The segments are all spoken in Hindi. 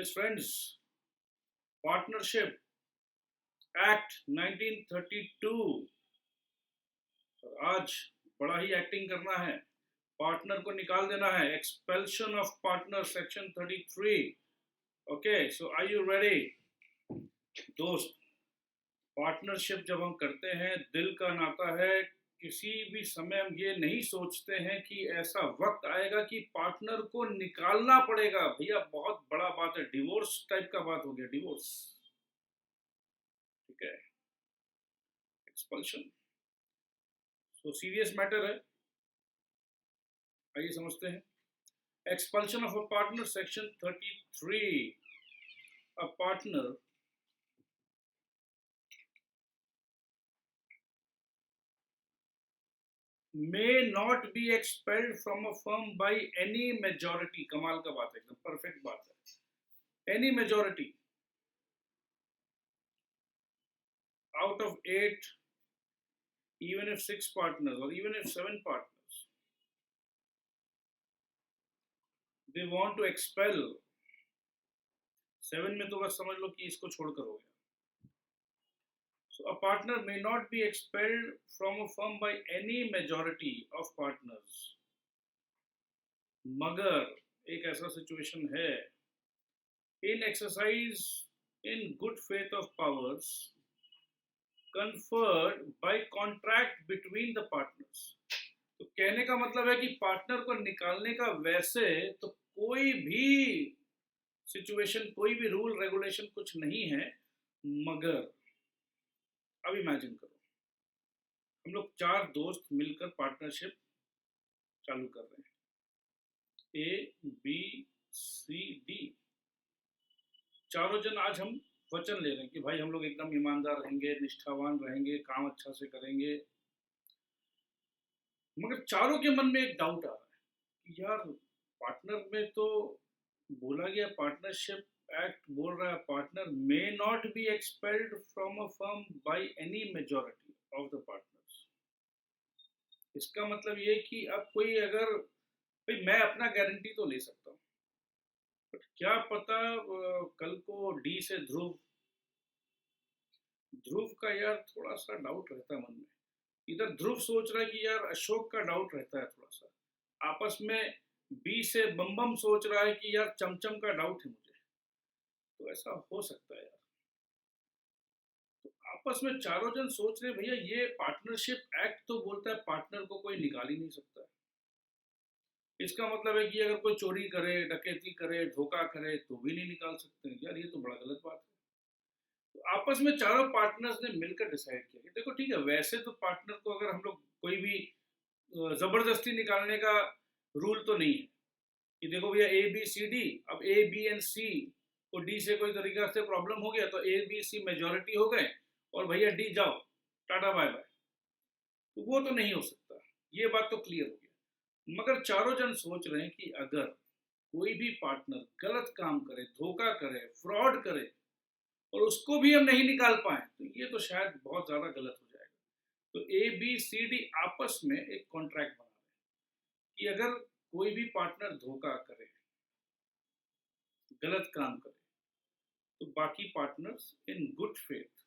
Yes, friends, Partnership Act 1932। और आज बड़ा ही एक्टिंग करना है, पार्टनर को निकाल देना है। Expulsion of partner section 33। Okay, so are you ready दोस्त? पार्टनरशिप जब हम करते हैं, दिल का नाता है। किसी भी समय हम ये नहीं सोचते हैं कि ऐसा वक्त आएगा कि पार्टनर को निकालना पड़ेगा। भैया बहुत बड़ा बात है, डिवोर्स टाइप का बात हो गया, डिवोर्स। ठीक है, एक्सपल्शन तो सीरियस मैटर है। आइए समझते हैं। Expulsion of a partner section 33। A partner may not be expelled from a firm by any majority। कमाल का बात है, एकदम परफेक्ट बात है। Any majority out of 8, even if 6 partners or even if 7 partners, they want to expel। 7 में तो बस समझ लो कि इसको छोड़कर हो गया। So a partner may not be expelled from a firm by any majority of partners। मगर एक ऐसा सिचुएशन है, in exercise in good faith of powers conferred by contract between the partners। तो कहने का मतलब है कि पार्टनर को निकालने का वैसे तो कोई भी सिचुएशन, कोई भी रूल रेगुलेशन कुछ नहीं है, मगर अब इमेजिन करो, हम लोग 4 दोस्त मिलकर पार्टनरशिप चालू कर रहे हैं, ए बी सी डी। चारों जन आज हम वचन ले रहे हैं कि भाई हम लोग एकदम ईमानदार रहेंगे, निष्ठावान रहेंगे, काम अच्छा से करेंगे। मगर चारों के मन में एक डाउट आ रहा है कि यार पार्टनर में तो बोला गया, पार्टनरशिप एक्ट बोल रहा है partner may not be expelled from a firm by any majority of the partners. इसका मतलब ये कि अब कोई अगर, भाई मैं अपना गारंटी तो ले सकता हूँ, बट क्या पता कल को डी से ध्रुव, ध्रुव का यार थोड़ा सा डाउट रहता है मन में। इधर ध्रुव सोच रहा है कि यार अशोक का डाउट रहता है थोड़ा सा, आपस में बी से बम बम सोच रहा है कि यार चमचम का डाउट है मुझे। तो ऐसा हो सकता है यार, तो आपस में चारों जन सोच रहे भैया ये पार्टनरशिप एक्ट तो बोलता है पार्टनर को कोई निकाल ही नहीं सकता। इसका मतलब है कि अगर कोई चोरी करे, डकैती करे, धोखा करे तो भी नहीं निकाल सकते हैं। यार ये तो बड़ा गलत बात है। तो आपस में चारों पार्टनर्स ने मिलकर डिसाइड किया कि देखो ठीक है, वैसे तो पार्टनर को अगर हम लोग कोई भी जबरदस्ती निकालने का रूल तो नहीं है कि देखो भैया ए बी सी डी, अब ए बी एंड सी को डी से कोई तरीका से प्रॉब्लम हो गया तो ए बी सी मेजोरिटी हो गए और भैया डी जाओ, टाटा बाय बाय। तो वो तो नहीं हो सकता, ये बात तो क्लियर हो गया। मगर चारों जन सोच रहे हैं कि अगर कोई भी पार्टनर गलत काम करे, धोखा करे, फ्रॉड करे और उसको भी हम नहीं निकाल पाए तो ये तो शायद बहुत ज्यादा गलत हो जाएगा। तो ए बी सी डी आपस में एक कॉन्ट्रैक्ट बना रहे हैं कि अगर कोई भी पार्टनर धोखा करे, गलत काम करे, तो बाकी पार्टनर्स इन गुड फेथ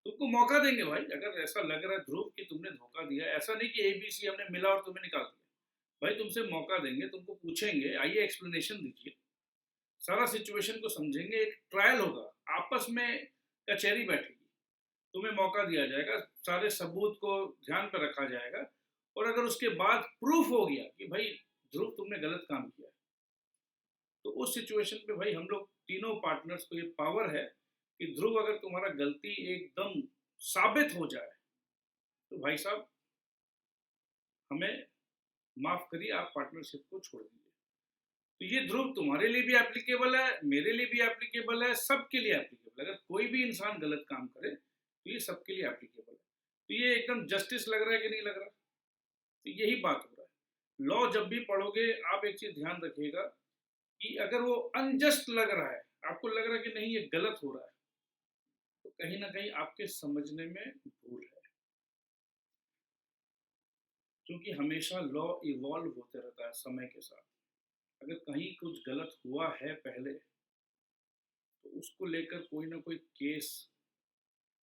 तुमको मौका देंगे। भाई अगर ऐसा लग रहा है ध्रुव कि तुमने धोखा दिया, ऐसा नहीं कि एबीसी हमने मिला और तुम्हें निकाल दिया, भाई तुमसे मौका देंगे, तुमको पूछेंगे, आइए एक्सप्लेनेशन दीजिए, सारा सिचुएशन को समझेंगे, एक ट्रायल होगा, आपस में कचहरी बैठेगी, तुम्हें मौका दिया जाएगा, सारे सबूत को ध्यान पर रखा जाएगा, और अगर उसके बाद प्रूफ हो गया कि भाई ध्रुव तुमने गलत काम किया, तो उस सिचुएशन पे भाई हम लोग तीनों पार्टनर्स को ये पावर है कि ध्रुव अगर तुम्हारा गलती एकदम साबित हो जाए तो भाई साहब हमें माफ करिए, आप पार्टनरशिप को छोड़ दीजिए। तो ये ध्रुव तुम्हारे लिए भी एप्लीकेबल है, मेरे लिए भी एप्लीकेबल है, सबके लिए एप्लीकेबल है। अगर कोई भी इंसान गलत काम करे तो ये सबके लिए एप्लीकेबल है। तो ये एकदम जस्टिस लग रहा है कि नहीं लग रहा? तो यही बात हो रहा है। लॉ जब भी पढ़ोगे आप एक चीज ध्यान रखिएगा कि अगर वो अनजस्ट लग रहा है, आपको लग रहा है कि नहीं ये गलत हो रहा है, तो कहीं ना कहीं आपके समझने में भूल है। क्योंकि हमेशा लॉ इवॉल्व होते रहता है समय के साथ। अगर कहीं कुछ गलत हुआ है पहले, तो उसको लेकर कोई ना कोई केस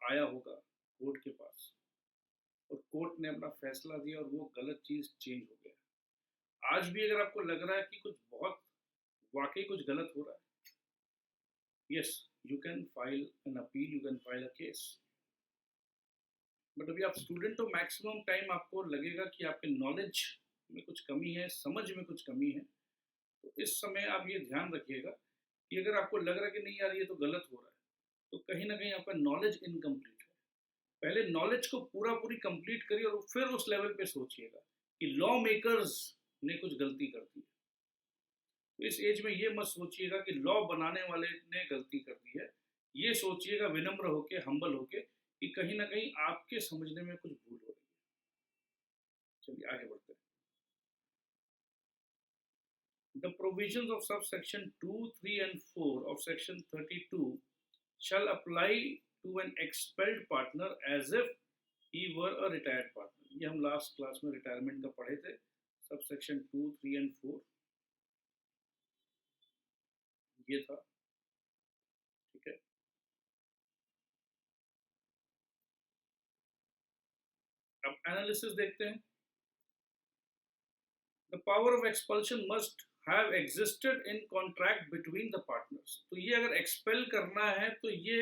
आया होगा कोर्ट के पास, और कोर्ट ने अपना फैसला दिया और वो गलत चीज़ चेंज हो गया। आज भी अगर आपको लग रहा है कि कुछ बहुत वाकई कुछ गलत हो रहा है, yes, you can file an appeal, you can file a case. But अभी आप स्टूडेंट हो, मैक्सिमम टाइम आपको लगेगा कि आपके नॉलेज में कुछ कमी है, समझ में कुछ कमी है। तो इस समय आप ये ध्यान रखिएगा कि अगर आपको लग रहा है कि नहीं यार ये तो गलत हो रहा है, तो कहीं ना कहीं आपका नॉलेज इनकम्प्लीट है। पहले नॉलेज को पूरा पूरी कंप्लीट करिए और फिर उस लेवल पे सोचिएगा कि लॉ मेकर्स ने कुछ गलती कर दी है। तो इस एज में ये मत सोचिएगा कि लॉ बनाने वाले ने गलती कर दी है। ये सोचिएगा विनम्र होके, हम्बल होके, कि कहीं ना कहीं आपके समझने में कुछ भूल हो रही है। चलिए आगे बढ़ते हैं। The provisions of subsection 2, 3 and 4 of section 32 shall apply to an expelled partner as if he were a retired partner. ये हम लास्ट क्लास में रिटायरमेंट का पढ़े थे, सबसेक्शन 2, 3 एंड 4 ये था। ठीक है, अब एनालिसिस देखते हैं। The power of expulsion must have existed in contract between the partners. तो ये अगर एक्सपेल करना है तो ये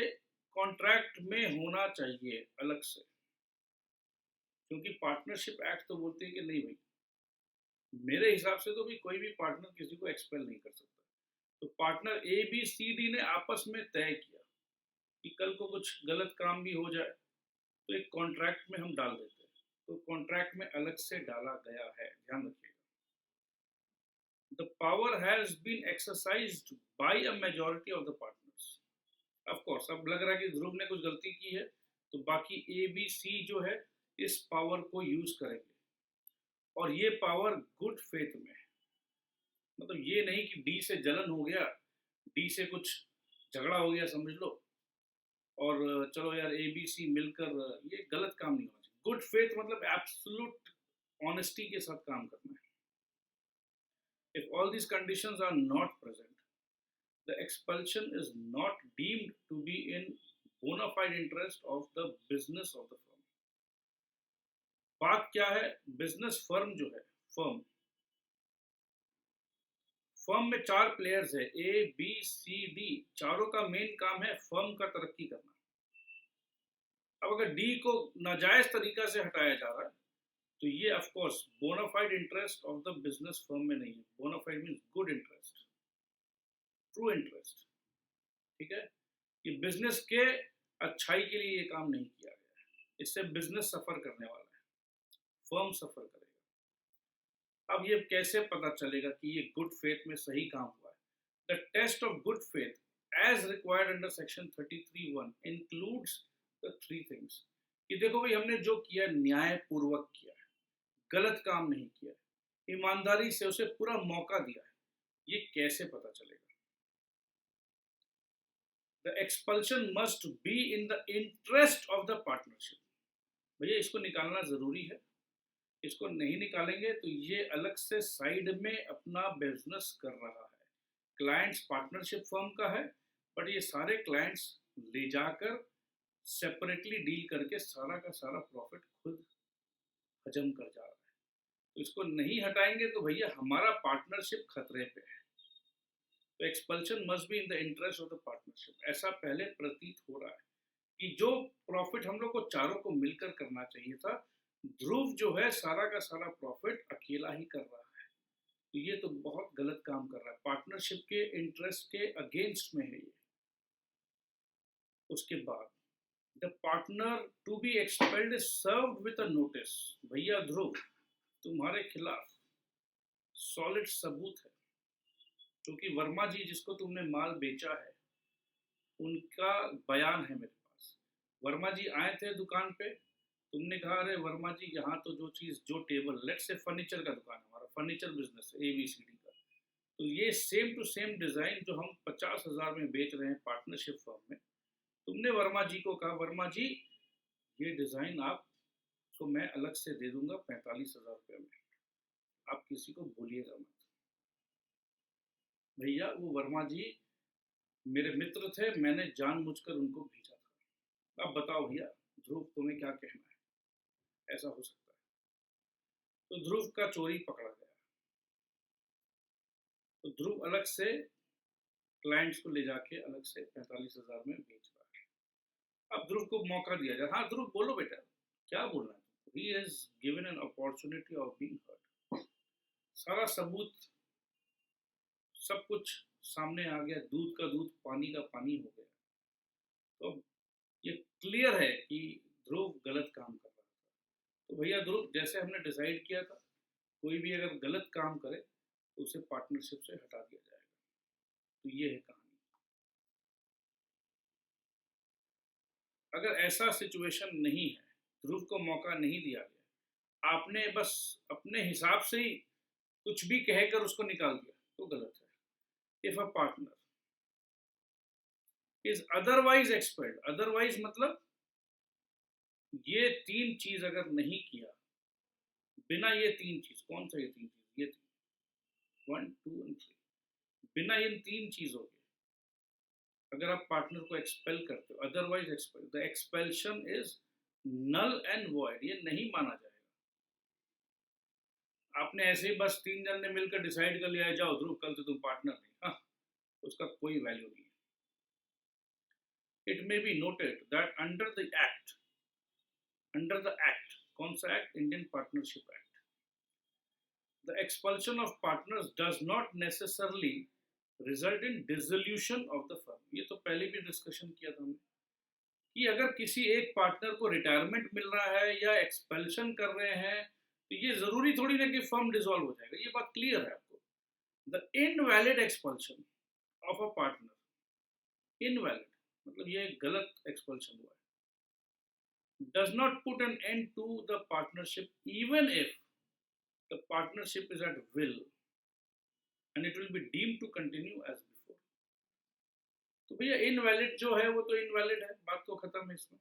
कॉन्ट्रैक्ट में होना चाहिए अलग से, क्योंकि पार्टनरशिप एक्ट तो बोलते हैं कि नहीं भाई, मेरे हिसाब से तो भी कोई भी पार्टनर किसी को एक्सपेल नहीं कर सकता। तो partner A B C D ने आपस में तय किया कि कल को कुछ गलत काम भी हो जाए तो एक कॉन्ट्रैक्ट में हम डाल देते हैं। तो कॉन्ट्रैक्ट में अलग से डाला गया है, ध्यान रखिएगा। The power has been exercised by a majority of the partners. Of course, अब लग रहा है कि ध्रुव ने कुछ गलती की है, तो बाकी ए बी सी जो है इस पावर को यूज करेंगे, और ये पावर गुड फेथ में है। मतलब ये नहीं कि डी से जलन हो गया, डी से कुछ झगड़ा हो गया समझ लो, और चलो यार ए बी सी मिलकर, ये गलत काम नहीं होना चाहिए। गुड फेथ मतलब एब्सोल्यूट ऑनेस्टी के साथ काम करना है। If all these conditions are not present, the expulsion is not deemed to be in bona fide interest of the business of the firm. बात क्या है, बिजनेस फर्म जो है, फर्म फर्म में 4 प्लेयर्स है, ए बी सी डी, चारों का मेन काम है फर्म का तरक्की करना। अब अगर डी को नाजायज तरीका से हटाया जा रहा है, तो ये of course bona fide interest of the business firm में नहीं है। Bona fide means good interest, true interest. ठीक है, ये बिजनेस के अच्छाई के लिए ये काम नहीं किया गया है, इससे बिजनेस सफर करने वाला है, फर्म सफर करेगा। अब ये कैसे पता चलेगा कि ये गुड फेथ में सही काम हुआ है? The test of good faith as required under section 33(1) includes the 3 things. कि देखो भाई, हमने जो किया न्याय पूर्वक किया है, गलत काम नहीं किया है, ईमानदारी से उसे पूरा मौका दिया है। ये कैसे पता चलेगा? The expulsion must be in the interest of the partnership. भैया इसको निकालना जरूरी है, इसको नहीं निकालेंगे तो ये अलग से साइड में अपना बिजनेस कर रहा है। क्लाइंट्स पार्टनरशिप फर्म का है, बट ये सारे क्लाइंट्स ले जाकर सेपरेटली डील करके सारा का सारा प्रॉफिट खुद हजम कर जा रहा है। तो इसको नहीं हटाएंगे तो भैया हमारा पार्टनरशिप खतरे पे है। तो expulsion must be in the interest of the partnership. ऐसा पहले प्रतीत हो रहा है कि जो प्रॉफिट हम लोग को चारों को मिलकर करना चाहिए था, ध्रुव जो है सारा का सारा प्रॉफिट अकेला ही कर रहा है। तो ये तो बहुत गलत काम कर रहा है, पार्टनरशिप के इंटरेस्ट के अगेंस्ट में है ये। उसके बाद the partner to be expelled is served with a notice. भैया ध्रुव, तुम्हारे खिलाफ सॉलिड सबूत है, क्योंकि वर्मा जी जिसको तुमने माल बेचा है उनका बयान है मेरे पास। वर्मा जी आए थे दुकान पे, तुमने कहा अरे वर्मा जी यहाँ तो जो चीज़, जो टेबल, लेट से फर्नीचर का दुकान है हमारा, फर्नीचर बिजनेस है ABCD का, तो ये सेम टू सेम डिज़ाइन जो हम 50,000 में बेच रहे हैं पार्टनरशिप फर्म में, तुमने वर्मा जी को कहा वर्मा जी ये डिज़ाइन आपको मैं अलग से दे दूंगा 45,000 रुपये में, आप किसी को भूलिएगा मत। भैया वो वर्मा जी मेरे मित्र थे, मैंने जानबूझकर उनको भेजा था। अब बताओ भैया, ध्रुव तुम्हें क्या कहना है, ऐसा हो सकता है? तो ध्रुव का चोरी पकड़ा गया। तो ध्रुव अलग से क्लाइंट्स को ले जाके अलग से 45,000 में बेच रहा है। अब ध्रुव को मौका दिया जाए, हाँ ध्रुव बोलो बेटा, क्या बोल रहे हैं? He is given an opportunity of being heard. सारा सबूत, सब कुछ सामने आ गया, दूध का दूध पानी का पानी हो गया। तो ये क्लियर है कि ध्रुव गलत काम कर रहा था। तो भैया ध्रुव, जैसे हमने डिसाइड किया था, कोई भी अगर गलत काम करे तो उसे पार्टनरशिप से हटा दिया जाएगा। तो ये है कहानी। अगर ऐसा सिचुएशन नहीं है, ध्रुव को मौका नहीं दिया गया, आपने बस अपने हिसाब से ही कुछ भी कहकर उसको निकाल दिया, तो गलत है। If a partner is otherwise expert, otherwise मतलब ये तीन चीज अगर नहीं किया, बिना ये तीन चीज, कौन सा ये तीन चीज, ये तीन, 1 2 एंड 3, बिना इन तीन चीजों के अगर आप पार्टनर को एक्सपेल करते हो, otherwise expel, the expulsion is null and void, ये नहीं माना जाएगा। आपने ऐसे ही बस तीन जन ने मिलकर डिसाइड कर लिया है, जाओ ध्रुव कल से तुम पार्टनर नहीं, हाँ, उसका कोई वैल्यू नहीं है। It may be noted that under the act, कौन सा act? Indian partnership act, the expulsion of partners does not necessarily result in dissolution of the firm. ये तो पहले भी डिस्कशन किया था हमने कि अगर किसी एक पार्टनर को रिटायरमेंट मिल रहा है या एक्सपेल्शन कर रहे हैं, तो ये जरूरी थोड़ी ना कि फर्म डिसॉल्व हो जाएगा। ये बात क्लियर है आपको। The invalid expulsion of a partner, invalid मतलब ये गलत एक्सपल्शन हुआ है, does not put an end to the partnership even if the partnership is at will and it will be deemed to continue as before. तो भैया इनवैलिड जो है वो तो इनवैलिड है, बात तो खत्म है इसमें।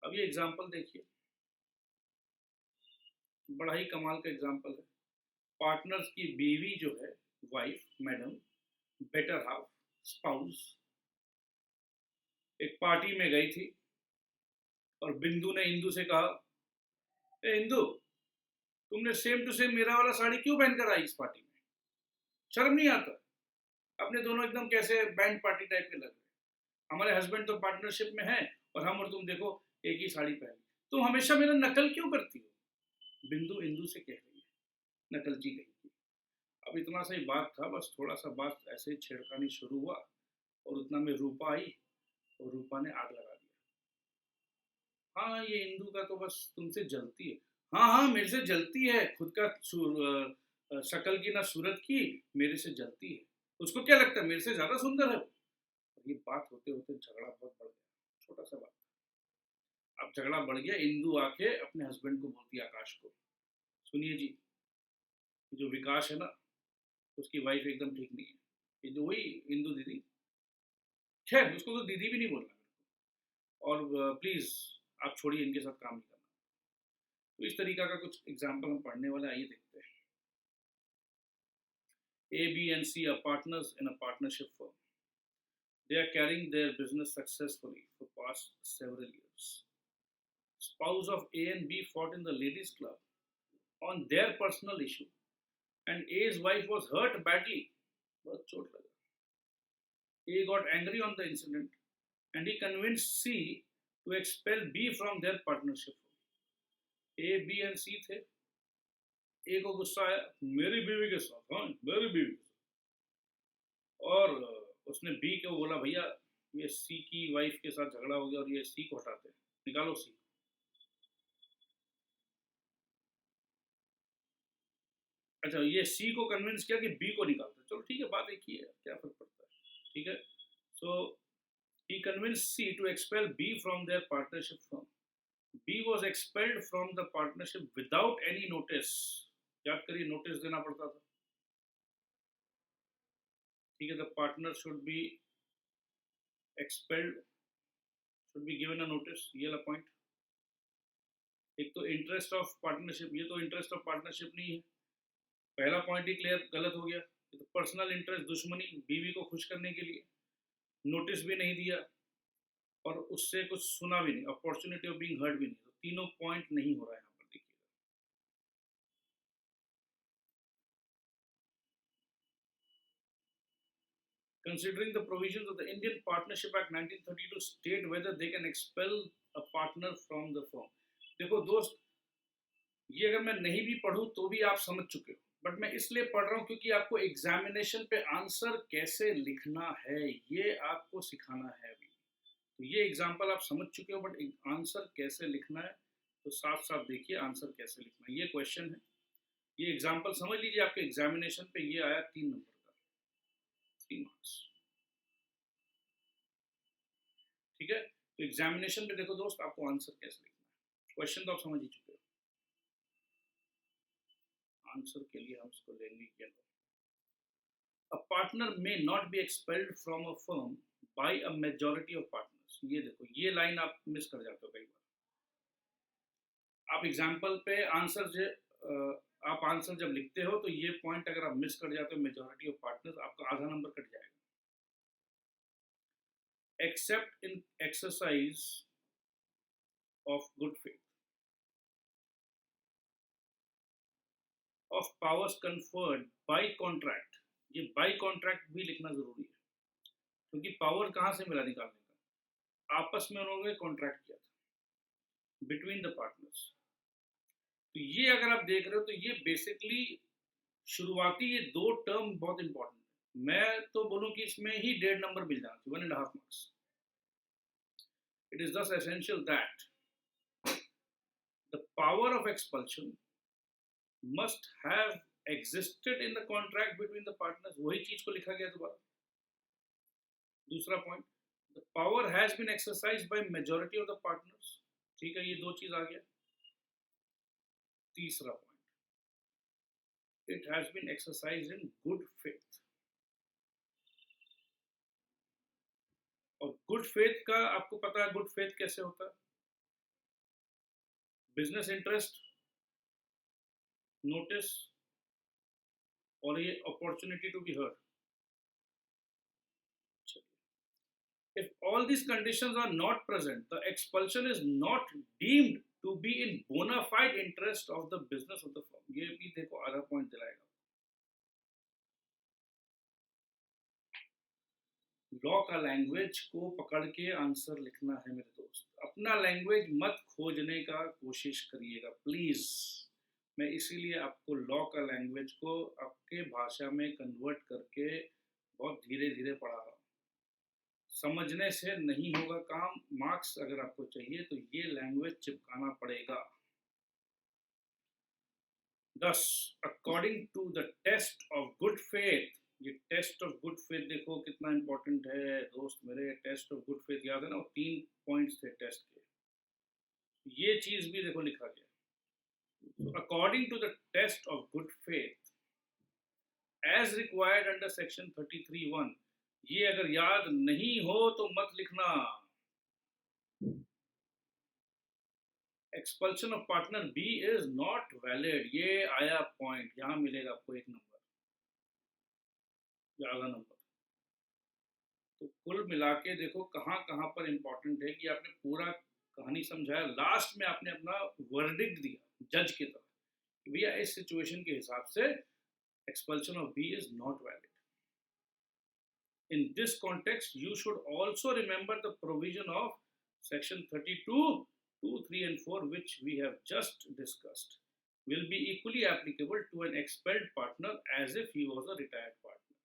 अब ये एग्जाम्पल देखिए, बड़ा ही कमाल का एग्जाम्पल है। पार्टनर्स की बीवी जो है, wife, madam, better half, spouse, एक पार्टी में गई थी और बिंदु ने इंदु से कहा, ए इंदु, तुमने सेम टू सेम मेरा वाला साड़ी क्यों पहनकर आई इस पार्टी में? शर्म नहीं आता? अपने दोनों एकदम कैसे बैंड पार्टी टाइप के लग रहे। हमारे हस्बैंड तो पार्टनरशिप में है और हम और तुम देखो एक ही साड़ी पहनी, तुम हमेशा मेरा नकल क्यों करती हो? बिंदु इंदु से कह रही है, नकलची कहीं। अब इतना सा ही बात था, बस थोड़ा सा बात ऐसे छेड़खानी शुरू हुआ और उतना में रूपा आई और रूपा ने आग लगा दिया। हाँ ये इंदु का तो बस तुमसे जलती है। हाँ हाँ मेरे से जलती है, खुद का शक्ल की ना सूरत की, मेरे से जलती है। उसको क्या लगता है मेरे से ज्यादा सुंदर है? ये बात होते होते झगड़ा बहुत बढ़ गया, छोटा सा बात। अब झगड़ा बढ़ गया, इंदु आके अपने हस्बैंड को बोलती है, आकाश को, सुनिए जी, जो विकास है ना, उसकी वाइफ एकदम ठीक नहीं है। ये जो वही इंदु दीदी, खैर उसको तो दीदी भी नहीं बोलना, और प्लीज आप छोड़िए, इनके साथ काम नहीं करना। तो इस तरीका का कुछ एग्जाम्पल हम पढ़ने वाले, आइए देखते हैं। A, B, and C are partners in a partnership firm. They are carrying their business successfully for past several years. Spouse of A and B fought in the ladies' club on their personal issue, and A's wife was hurt badly. बहुत चोट लगा। A got angry on the incident, and he convinced C to expel B from their partnership. A, B, and C थे। A को गुस्सा आया मेरी बीवी के साथ, हाँ मेरी बीवी, और उसने बी को बोला, भैया ये सी की वाइफ के साथ झगड़ा हो गया और ये सी को हटाते हैं, निकालो सी। अच्छा, ये सी को कन्विंस किया कि बी को निकालते, चलो ठीक है, बात एक ही है, क्या फर्क पड़ता है, ठीक है। So he convince C to expel B from their partnership firm. B was expelled from the partnership without any notice. याद करिए, नोटिस देना पड़ता था, ठीक है। The partner should be expelled, should be given a notice, ये वाला पॉइंट। एक तो इंटरेस्ट ऑफ पार्टनरशिप, ये तो इंटरेस्ट ऑफ पार्टनरशिप नहीं है, पहला पॉइंट ही क्लियर गलत हो गया। ये तो पर्सनल इंटरेस्ट, दुश्मनी, बीवी को खुश करने के लिए, नोटिस भी नहीं दिया और उससे कुछ सुना भी नहीं, अपॉर्चुनिटी ऑफ बीइंग हर्ड भी नहीं, तो तीनों पॉइंट नहीं हो रहा है यहाँ पर। देखिए, considering the provisions of the Indian Partnership Act 1932 state whether they can expel a partner from the firm। देखो दोस्त, ये अगर मैं नहीं भी पढ़ूं तो भी आप समझ चुके हो, बट मैं इसलिए पढ़ रहा हूं क्योंकि आपको एग्जामिनेशन पे आंसर कैसे लिखना है ये आपको सिखाना है अभी। तो ये एग्जाम्पल आप समझ चुके हो, बट आंसर कैसे लिखना है तो साफ साफ देखिए आंसर कैसे लिखना है। ये क्वेश्चन है, ये एग्जाम्पल समझ लीजिए, आपके एग्जामिनेशन पे ये आया 3 नंबर का, 3 मार्क्स। ठीक है, तो एग्जामिनेशन पे देखो दोस्त आपको आंसर कैसे लिखना है, क्वेश्चन तो आप समझ ही चुके हो, आंसर के लिए हम इसको लेंगे क्या। A partner may not be expelled from a firm by a majority of partners। ये देखो, ये लाइन आप मिस कर जाते हो कई बार। आप एग्जाम्पल पे आंसर आप आंसर जब लिखते हो तो ये पॉइंट अगर आप मिस कर जाते हो, मेजॉरिटी ऑफ पार्टनर्स, आपका आधा नंबर कट जाएगा। Accept in exercise of good faith of powers conferred bye contract. ये बाय कॉन्ट्रैक्ट भी लिखना जरूरी है, क्योंकि पावर कहाँ से मिला निकालने का, आपस में उन्होंने कॉन्ट्रैक्ट किया था बिटवीन द पार्टनर्स। तो ये अगर आप देख रहे हो तो ये बेसिकली शुरुआती ये 2 टर्म बहुत इंपॉर्टेंट है। मैं तो बोलूं कि इसमें ही 1.5 नंबर मिल जाना चाहिए, 1.5 marks. It is thus essential that the power of expulsion must have existed in the contract between the partners. वही चीज को लिखा गया दोबारा। दूसरा point, the power has been exercise by majority of the partners. ठीक है, ये 2 चीज आ गया। तीसरा point, it has been exercised in good faith। और गुड फेथ का आपको पता है गुड फेथ कैसे होता है, बिजनेस इंटरेस्ट, नोटिस और ये opportunity to be heard. If all these conditions are not present, the expulsion is not deemed to be in bona fide interest of the business of the firm। ये भी देखो आधा पॉइंट दिलाएगा। लॉ का लैंग्वेज को पकड़ के आंसर लिखना है मेरे दोस्त, अपना लैंग्वेज मत खोजने का कोशिश करिएगा प्लीज। मैं इसीलिए आपको लॉ का लैंग्वेज को आपके भाषा में कन्वर्ट करके बहुत धीरे धीरे पढ़ा रहा हूँ। समझने से नहीं होगा काम, मार्क्स अगर आपको चाहिए तो ये लैंग्वेज चिपकाना पड़ेगा। 10 according to the test of good faith. ये टेस्ट ऑफ गुड फेथ देखो कितना इंपॉर्टेंट है दोस्त मेरे। टेस्ट ऑफ गुड फेथ याद है ना, वो 3 पॉइंट्स थे टेस्ट के, ये चीज भी देखो लिखा गया। According to the test of good faith as required under section 33(1)। ये अगर याद नहीं हो तो मत लिखना। Expulsion of partner B is not valid, ये आया पॉइंट, यहां मिलेगा आपको 1 नंबर, आधा नंबर। तो कुल मिला के देखो कहां कहां पर इंपॉर्टेंट है कि आपने पूरा कहानी समझाया, लास्ट में आपने अपना वर्डिक्ट दिया जज की तरह कि भैया इस सिचुएशन के हिसाब से expulsion of B is not valid. In this context, you should also remember the provision of section 32, 2, 3 and 4 which we have just discussed will be equally applicable to an expelled partner as if he was a retired partner।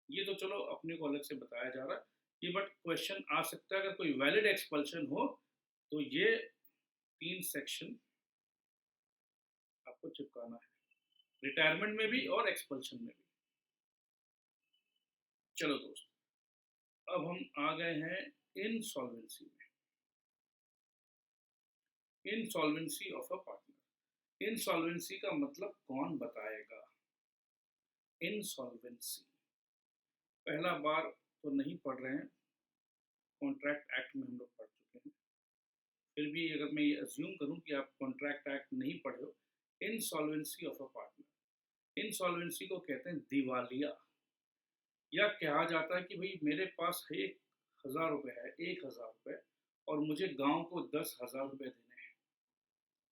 ये तो चलो अपने को अलग से बताया जा रहा है, ये बट क्वेश्चन आ सकता है अगर कोई वैलिड एक्सपल्शन हो तो ये 3 सेक्शन आपको चिपकाना है, रिटायरमेंट में भी और एक्सपल्शन में भी। चलो दोस्त, अब हम आ गए हैं इनसॉल्वेंसी में। Insolvency of a partner. Insolvency का मतलब कौन बताएगा। इनसॉल्वेंसी पहला बार तो नहीं पढ़ रहे हैं, कॉन्ट्रैक्ट एक्ट में हम लोग पढ़ चुके हैं, फिर भी अगर मैं ये अज्यूम करूं कि आप कॉन्ट्रैक्ट एक्ट नहीं पढ़े हो। Insolvency of a partner, insolvency को कहते हैं दिवालिया, या कहा जाता है कि भाई मेरे पास 1,000 रुपये है, 1,000 रुपये, और मुझे गांव को 10,000 रुपये देने हैं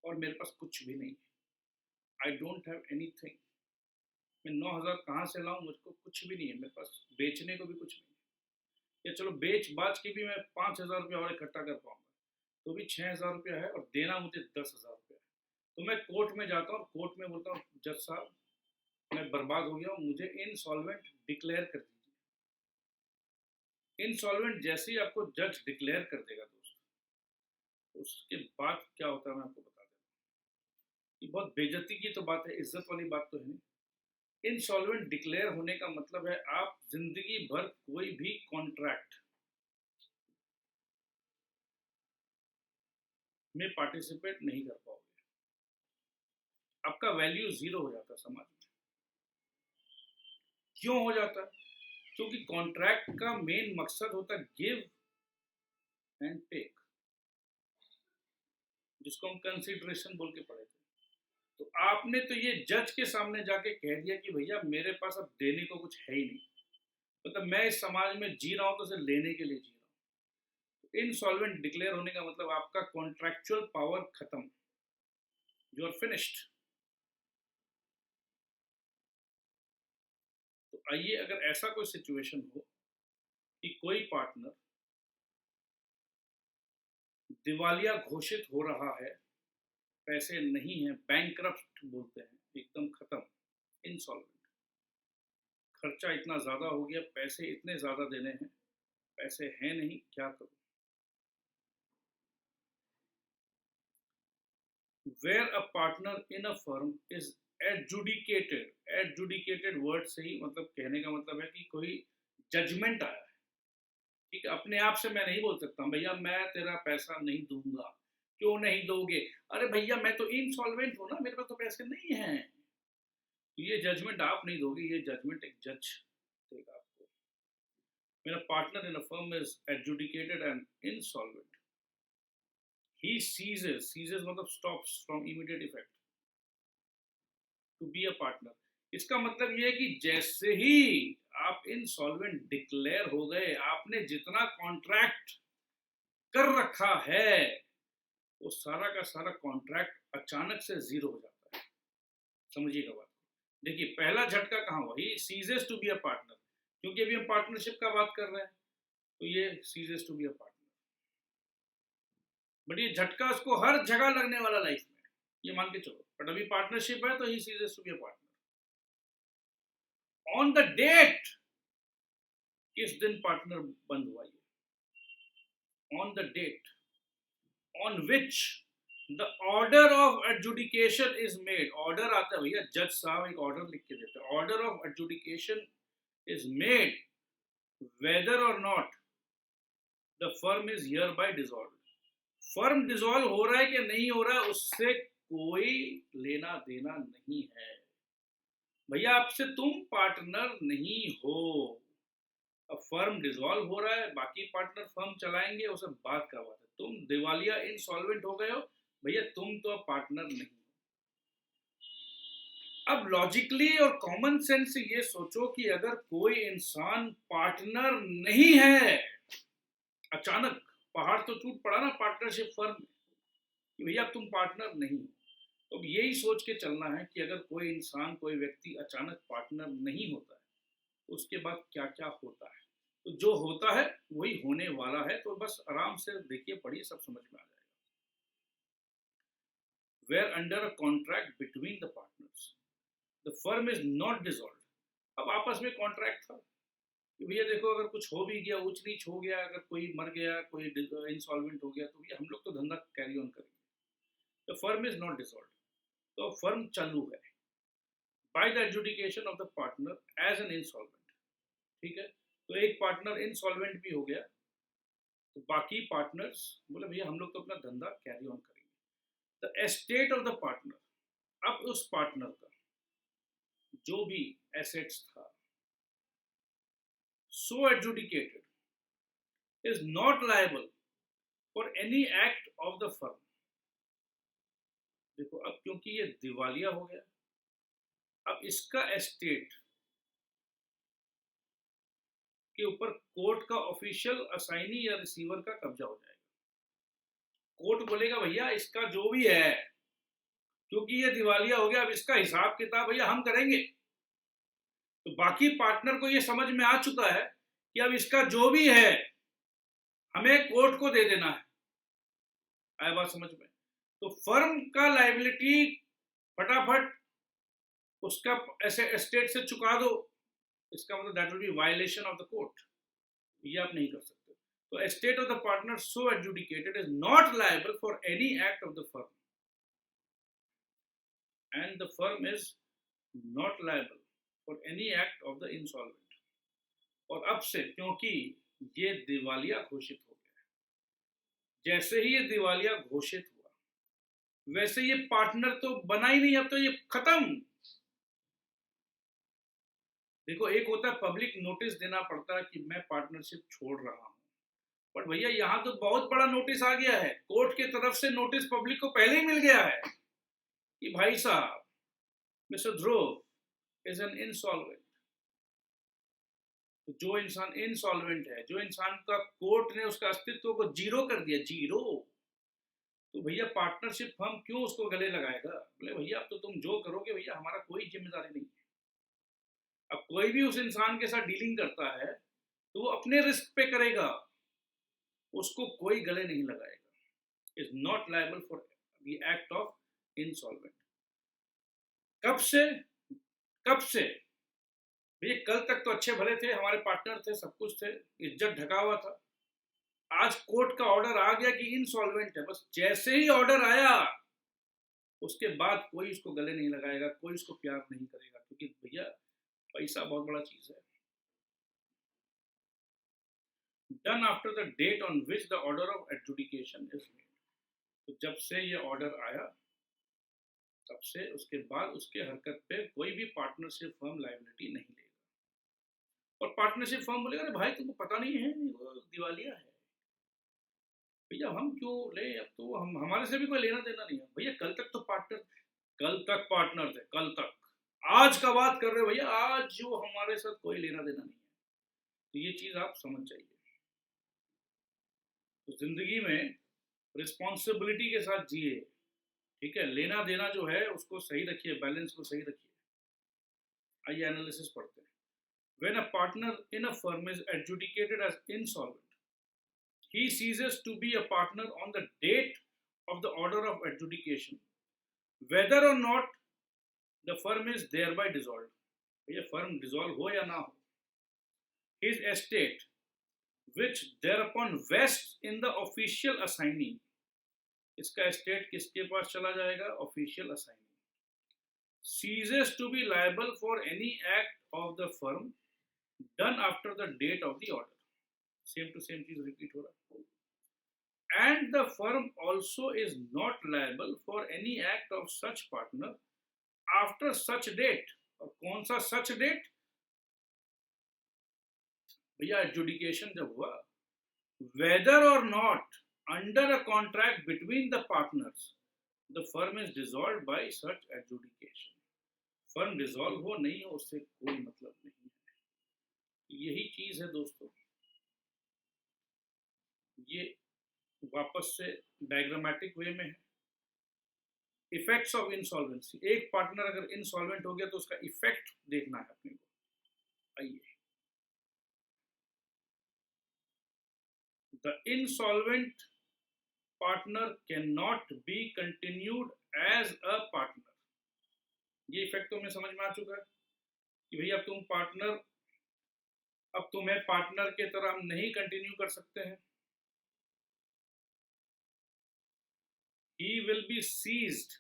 और मेरे पास कुछ भी नहीं है। I don't have any thing. मैं 9,000 कहाँ से लाऊं, मुझको कुछ भी नहीं है, मेरे पास बेचने को भी कुछ नहीं है। या चलो बेच बाच के भी मैं 5,000 रुपया और इकट्ठा कर पाऊंगा, तो भी 6,000 रुपया है और देना मुझे 10,000 रुपया है। तो मैं कोर्ट में जाता हूँ और कोर्ट में बोलता हूँ, जज साहब मैं बर्बाद हो गया हूँ, मुझे इनसॉल्वेंट डिक्लेयर कर दीजिए। इनसॉल्वेंट जैसे ही आपको जज डिक्लेयर कर देगा दोस्त, उसके बाद क्या होता है मैं आपको बता देता हूँ। ये बहुत बेइज्जती की तो बात है, इज्जत वाली बात तो है नहीं। इनसॉल्वेंट डिक्लेयर होने का मतलब है आप जिंदगी भर कोई भी कॉन्ट्रैक्ट में पार्टिसिपेट नहीं कर पाओगे। आपका वैल्यू जीरो हो जाता है समाज में। क्यों हो जाता है? क्योंकि कॉन्ट्रैक्ट का मेन मकसद होता है गिव एंड टेक, जिसको हम कंसिडरेशन बोल के पढ़े थे। तो आपने तो ये जज के सामने जाके कह दिया कि भैया मेरे पास अब देने को कुछ है ही नहीं, मतलब मैं इस समाज में जी रहा हूं तो सिर्फ लेने के लिए जी रहा हूं। तो इनसॉल्वेंट डिक्लेयर होने का मतलब आपका कॉन्ट्रैक्चुअल पावर खत्म, यू आर फिनिश्ड। तो आइए, अगर ऐसा कोई सिचुएशन हो कि कोई पार्टनर दिवालिया घोषित हो रहा है, पैसे नहीं है, बैंकरप्ट बोलते हैं, एकदम खत्म, इनसॉल्वेंट, खर्चा इतना ज्यादा हो गया, पैसे इतने ज्यादा देने हैं, पैसे हैं नहीं, क्या करूं? Where a partner in a firm is adjudicated, adjudicated word से ही मतलब कहने का मतलब है कि कोई जजमेंट आया है, ठीक है। अपने आप से मैं नहीं बोल सकता भैया मैं तेरा पैसा नहीं दूंगा, क्यों नहीं दोगे? अरे भैया मैं तो इनसॉल्वेंट हूं ना, मेरे पास तो पैसे नहीं हैं। तो ये जजमेंट आप नहीं दोगे, ये जजमेंट एक जज देगा आपको। मेरा partner in a firm is adjudicated and insolvent, he ceases मतलब stops from immediate effect to be a partner। इसका मतलब ये है कि जैसे ही आप इंसॉल्वेंट डिक्लेयर हो गए, आपने जितना कॉन्ट्रैक्ट कर रखा है वो सारा का सारा कॉन्ट्रैक्ट अचानक से जीरो हो जाता है। समझिएगा बात। देखिए पहला झटका कहाँ हुआ, he ceases to be a partner, क्योंकि अभी हम पार्टनरशिप का बात कर रहे हैं, तो ये ceases to be a partner. But ये झटका उसको हर जगह लगने वाला लाइफ में, ये मान के चलो। बट अभी पार्टनरशिप है तो he ceases to be a partner. On the date, किस दिन पार्टनर बंद हुआ ये? On the date on which the order of adjudication is made. Order आता है भैया, जज साहब एक ऑर्डर लिख के देते हैं, order of adjudication is made whether or not the firm is hereby dissolve. Firm dissolve हो रहा है कि नहीं हो रहा है उससे कोई लेना देना नहीं है भैया, आपसे तुम पार्टनर नहीं हो। अब फर्म डिसॉल्व हो रहा है, बाकी पार्टनर फर्म चलाएंगे, वो सब बात का बात है। तुम दिवालिया इंसॉल्वेंट हो गए हो भैया, तुम तो अब पार्टनर नहीं हो। अब लॉजिकली और कॉमन सेंस से ये सोचो कि अगर कोई इंसान पार्टनर नहीं है, अचानक पहाड़ तो टूट पड़ा ना पार्टनरशिप फर्म में, कि भैया तुम पार्टनर नहीं हो। तो यही सोच के चलना है कि अगर कोई इंसान, कोई व्यक्ति अचानक पार्टनर नहीं होता है तो उसके बाद क्या क्या होता है। तो जो होता है वही होने वाला है, तो बस आराम से देखिए, पढ़िए, सब समझ में आ जाएगा। Where under a contract between the partners the firm is not dissolve. अब आपस में कॉन्ट्रैक्ट था कि भैया देखो अगर कुछ हो भी गया, ऊंच नीच हो गया, अगर कोई मर गया, कोई इंसॉल्वेंट हो गया, तो भैया हम लोग तो धंधा कैरी ऑन करेंगे। The firm is not dissolve, तो फर्म चालू है by the adjudication of the partner as an insolvent. ठीक है, तो एक पार्टनर इंसॉल्वेंट भी हो गया, तो बाकी पार्टनर्स बोले भैया हम लोग तो अपना धंधा कैरी ऑन करेंगे। The estate of the partner, अब उस पार्टनर का जो भी एसेट्स था, so adjudicated is not liable for any act of the firm. देखो अब क्योंकि ये दिवालिया हो गया, अब इसका एस्टेट के ऊपर कोर्ट का ऑफिशियल असाइनी या रिसीवर का कब्जा हो जाएगा। कोर्ट बोलेगा भैया इसका जो भी है, क्योंकि ये दिवालिया हो गया, अब इसका हिसाब किताब भैया हम करेंगे। तो बाकी पार्टनर को ये समझ में आ चुका है कि अब इसका जो भी है हमें कोर्ट को दे देना है। आया बात समझ में? तो फर्म का लायबिलिटी फटाफट उसका ऐसे एस्टेट से चुका दो, इसका मतलब that will be violation of the court, ये आप नहीं कर सकते। तो estate of the partner so adjudicated is not liable for any act of the firm and the firm is not liable for any act of the insolvent. और अब से क्योंकि ये दिवालिया घोषित हो गया, जैसे ही ये दिवालिया घोषित हुआ वैसे ये पार्टनर तो बना ही नहीं, अब तो ये खत्म। देखो, एक होता है पब्लिक नोटिस देना पड़ता है कि मैं पार्टनरशिप छोड़ रहा हूं, बट भैया यहां तो बहुत बड़ा नोटिस आ गया है, कोर्ट की तरफ से नोटिस पब्लिक को पहले ही मिल गया है कि भाई साहब mister Dhruv is an insolvent. तो जो इंसान इंसॉल्वेंट है, जो इंसान का कोर्ट ने उसका अस्तित्व को जीरो कर दिया, जीरो, तो भैया पार्टनरशिप फर्म क्यों उसको गले लगाएगा? बोले भैया अब तो तुम जो करोगे भैया हमारा कोई जिम्मेदारी नहीं है। अब कोई भी उस इंसान के साथ डीलिंग करता है तो वो अपने रिस्क पे करेगा, उसको कोई गले नहीं लगाएगा। Is not liable for the act of insolvent. कब से भैया कल तक तो अच्छे भले थे, हमारे पार्टनर थे, सब कुछ थे, इज्जत ढका हुआ था। आज कोर्ट का ऑर्डर आ गया कि इंसॉल्वेंट है, बस जैसे ही ऑर्डर आया उसके बाद कोई उसको गले नहीं लगाएगा, कोई उसको प्यार नहीं करेगा, क्योंकि भैया पैसा बहुत बड़ा चीज है। Done after the date on which the order of adjudication is made। तो जब से ये ऑर्डर आया तब से उसके बाद उसके हरकत पे कोई भी पार्टनरशिप फर्म लायबिलिटी नहीं लेगा। और पार्टनरशिप फर्म बोलेगा अरे भाई तुमको पता नहीं है वो दिवालिया है, भैया हम क्यों ले, अब तो हम हमारे से भी कोई लेना देना नहीं है। भैया कल तक पार्टनर थे, कल तक, आज का बात कर रहे हो भैया, आज जो हमारे साथ कोई लेना देना नहीं है। तो ये चीज आप समझ जाइए। तो जिंदगी में रिस्पॉन्सिबिलिटी के साथ जिए, ठीक है, लेना देना जो है उसको सही रखिए, बैलेंस को सही रखिए। आइए एनालिसिस पढ़ते हैं। When a partner in a firm is adjudicated as insolvent, he ceases to be a partner on the date of the order of adjudication, whether or not the firm is thereby dissolved। भैया फर्म डिसॉल्व हो या ना हो, his estate which thereupon vests in the official assignee, इसका एस्टेट किसके पास चला जाएगा? Official assignee. ceases to be liable for any act of the firm done after the date of the order। Same to same चीज रिपीट हो रहा है। and the firm also is not liable for any act of such partner after such date। और कौन सा सच डेट? भैया एडजुडिकेशन जब हुआ, whether or not under a contract between the partners the firm is dissolved by such adjudication। Firm dissolve हो नहीं हो उससे कोई मतलब नहीं है। यही चीज है दोस्तों। ये वापस से डायग्रामेटिक वे में है। Effects of insolvency. एक पार्टनर अगर इंसॉल्वेंट हो गया तो उसका इफेक्ट देखना है अपने को। आइए, the insolvent partner cannot be continued as a partner। ये इफेक्ट तो हमें समझ में आ चुका है कि भैया तुम पार्टनर, अब तुम्हें पार्टनर के तरह हम नहीं कंटिन्यू कर सकते हैं। He will be ceased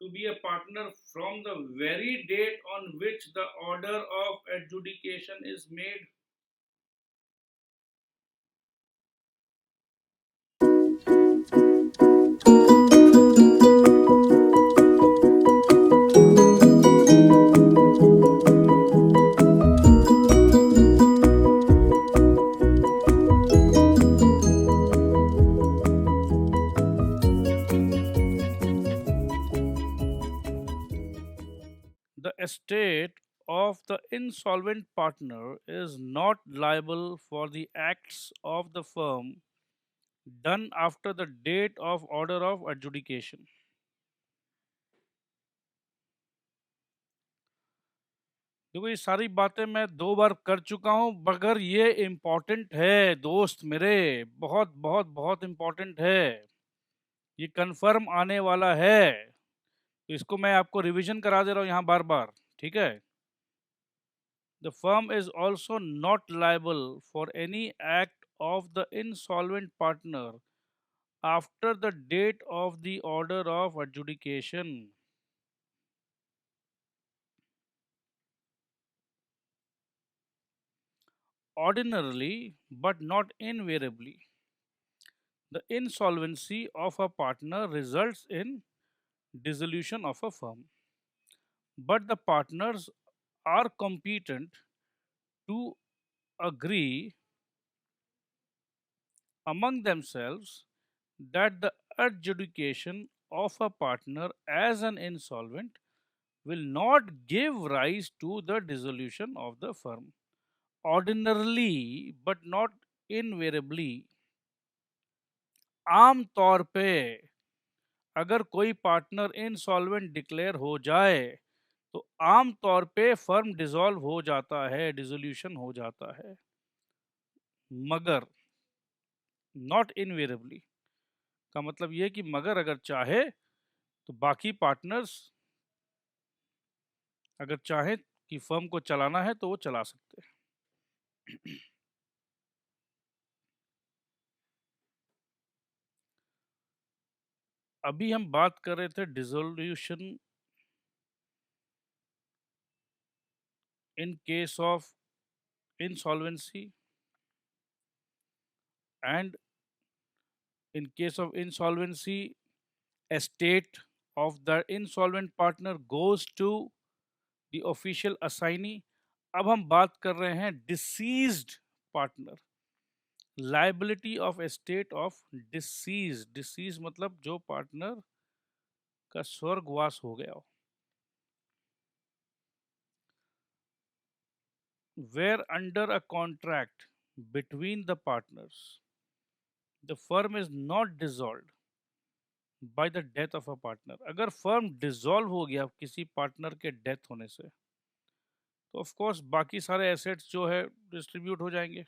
to be a partner from the very date on which the order of adjudication is made। The estate of the insolvent partner is not liable for the acts of the firm done after the date of order of adjudication. देखो ये सारी बातें मैं 2 बार कर चुका हूं, मगर ये इम्पोर्टेंट है दोस्त मेरे, बहुत बहुत बहुत इम्पोर्टेंट है, ये कंफर्म आने वाला है, तो इसको मैं आपको रिवीजन करा दे रहा हूं यहां बार बार, ठीक है। The firm is also not liable for any act of the insolvent partner after the date of the order of adjudication. Ordinarily, but not invariably, the insolvency of a partner results in dissolution of a firm. But the partners are competent to agree among themselves that the adjudication of a partner as an insolvent will not give rise to the dissolution of the firm. Ordinarily, but not invariably, आम तौर पे अगर कोई पार्टनर इंसॉल्वेंट डिक्लेयर हो जाए तो आम तौर पे फर्म डिसॉल्व हो जाता है, डिसोल्यूशन हो जाता है, मगर नॉट इनवेरेबली का मतलब यह कि मगर अगर चाहे तो बाकी पार्टनर्स अगर चाहे कि फर्म को चलाना है तो वो चला सकते हैं। अभी हम बात कर रहे थे dissolution in case of insolvency, and in case of insolvency estate of the insolvent partner goes to the official assignee. अब हम बात कर रहे हैं deceased partner, liability of estate of deceased मतलब जो पार्टनर का स्वर्गवास हो गया हो, where under a contract between the partners the firm is not dissolved by the death of a partner. अगर फर्म डिसॉल्व हो गया किसी पार्टनर के डेथ होने से तो ऑफ कोर्स बाकी सारे एसेट्स जो है डिस्ट्रीब्यूट हो जाएंगे।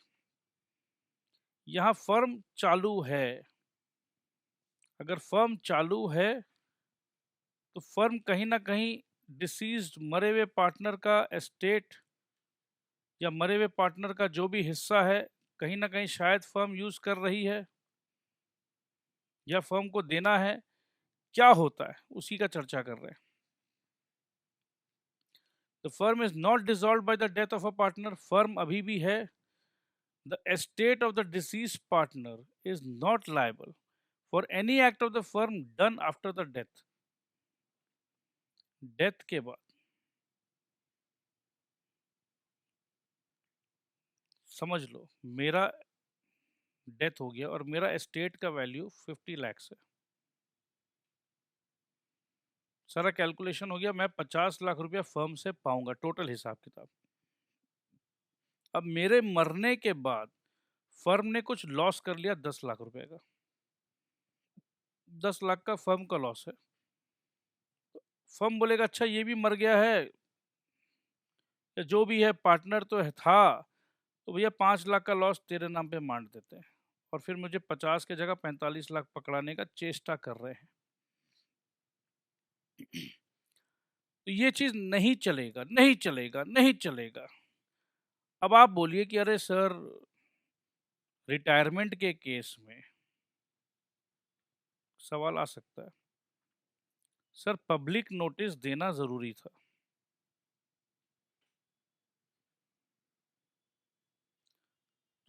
यहाँ फर्म चालू है, अगर फर्म चालू है तो फर्म कहीं ना कहीं डिसीज्ड मरे हुए पार्टनर का एस्टेट या मरे हुए पार्टनर का जो भी हिस्सा है कहीं ना कहीं शायद फर्म यूज कर रही है या फर्म को देना है, क्या होता है उसी का चर्चा कर रहे हैं। The firm is not dissolved by the death of a partner. Firm अभी भी है। The estate of the deceased partner is not liable for any act of the firm done after the death. Death के बाद समझ लो मेरा डेथ हो गया और मेरा एस्टेट का वैल्यू 50 लाख है, सारा कैलकुलेशन हो गया, मैं 50 लाख रुपया फर्म से पाऊंगा टोटल हिसाब किताब। अब मेरे मरने के बाद फर्म ने कुछ लॉस कर लिया 10 लाख रुपए का, 10 लाख का फर्म का लॉस है। फर्म बोलेगा अच्छा ये भी मर गया है, जो भी है पार्टनर तो है था, तो भैया 5 लाख का लॉस तेरे नाम पे मान देते हैं, और फिर मुझे 50 के जगह 45 लाख पकड़ाने का चेष्टा कर रहे हैं। तो ये चीज नहीं चलेगा, नहीं चलेगा, नहीं चलेगा। अब आप बोलिए कि अरे सर रिटायरमेंट के केस में सवाल आ सकता है, सर पब्लिक नोटिस देना जरूरी था।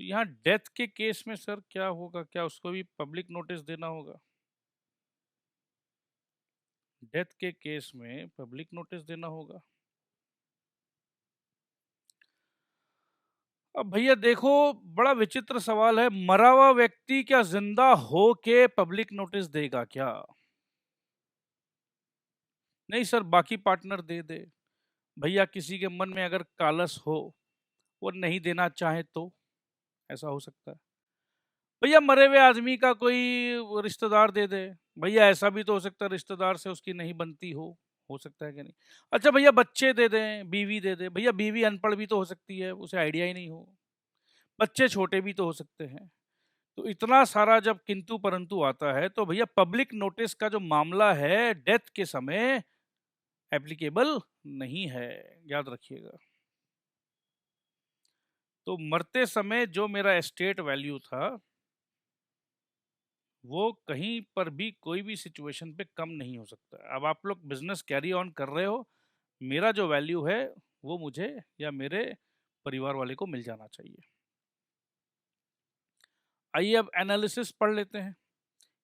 तो यहाँ डेथ के केस में सर क्या होगा, क्या उसको भी पब्लिक नोटिस देना होगा? डेथ के केस में पब्लिक नोटिस देना होगा। अब भैया देखो बड़ा विचित्र सवाल है, मरा हुआ व्यक्ति क्या जिंदा हो के पब्लिक नोटिस देगा क्या? नहीं सर बाकी पार्टनर दे दे, भैया किसी के मन में अगर कालस हो, वो नहीं देना चाहे तो ऐसा हो सकता है। भैया मरे हुए आदमी का कोई रिश्तेदार दे दे, भैया ऐसा भी तो हो सकता है रिश्तेदार से उसकी नहीं बनती हो सकता है कि नहीं। अच्छा भैया बच्चे दे दें, बीवी दे दे, भैया बीवी अनपढ़ भी तो हो सकती है, उसे आइडिया ही नहीं हो। बच्चे छोटे भी तो हो सकते हैं। तो इतना सारा जब किंतु परंतु आता है तो भैया पब्लिक नोटिस का जो मामला है डेथ के समय एप्लीकेबल नहीं है, याद रखिएगा। तो मरते समय जो मेरा एस्टेट वैल्यू था वो कहीं पर भी कोई भी सिचुएशन पे कम नहीं हो सकता। अब आप लोग बिजनेस कैरी ऑन कर रहे हो, मेरा जो वैल्यू है वो मुझे या मेरे परिवार वाले को मिल जाना चाहिए। आइए अब एनालिसिस पढ़ लेते हैं।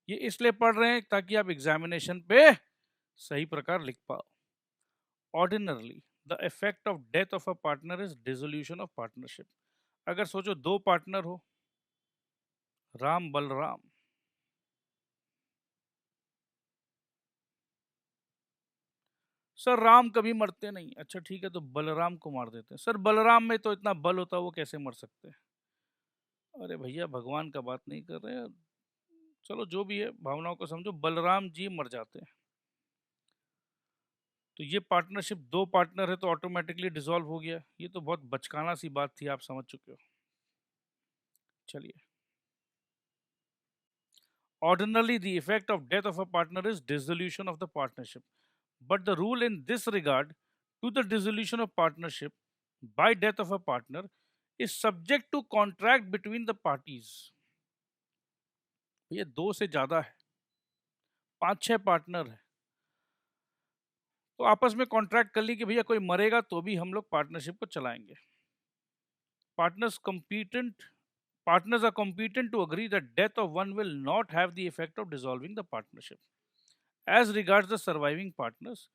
ये इसलिए पढ़ रहे हैं ताकि आप एग्जामिनेशन पे सही प्रकार लिख पाओ। Ordinarily the effect of death of a partner is dissolution of partnership. अगर सोचो दो पार्टनर हो, राम बलराम, सर राम कभी मरते नहीं, अच्छा ठीक है तो बलराम को मार देते हैं। सर बलराम में तो इतना बल होता है, वो कैसे मर सकते हैं? अरे भैया भगवान का बात नहीं कर रहे हैं, चलो जो भी है भावनाओं को समझो, बलराम जी मर जाते हैं तो ये पार्टनरशिप, दो पार्टनर है तो ऑटोमेटिकली डिसॉल्व हो गया। ये तो बहुत बचकाना सी बात थी, आप समझ चुके हो। चलिए, ordinarily the effect of death of a partner is dissolution of the partnership, but the rule in this regard to the dissolution of partnership by death of a partner is subject to contract between the parties। ये दो से ज्यादा है, पांच छह पार्टनर है तो आपस में कॉन्ट्रैक्ट कर ली कि भैया कोई मरेगा तो भी हम लोग पार्टनरशिप को चलाएंगे। Partners competent Partners are competent to agree that death of one will not have the effect of dissolving the partnership as regards the surviving partners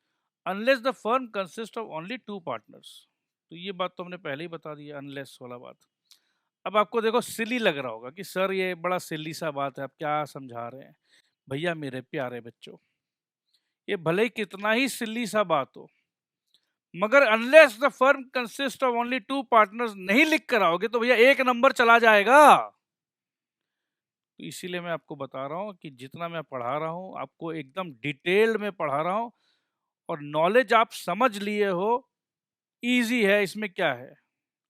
unless the firm consists of only two partners। तो ये बात तो हमने पहले ही बता दी है, अनलेस वाला बात। अब आपको देखो सिली लग रहा होगा कि सर ये बड़ा सिली सा बात है, आप क्या समझा रहे हैं। भैया मेरे प्यारे बच्चों, ये भले ही कितना ही सिली सा बात हो, मगर unless the firm consist of only two partners नहीं लिख कर आओगे तो भैया एक नंबर चला जाएगा। तो इसीलिए मैं आपको बता रहा हूँ कि जितना मैं पढ़ा रहा हूँ आपको एकदम डिटेल्ड में पढ़ा रहा हूँ, और नॉलेज आप समझ लिए हो, इजी है। इसमें क्या है,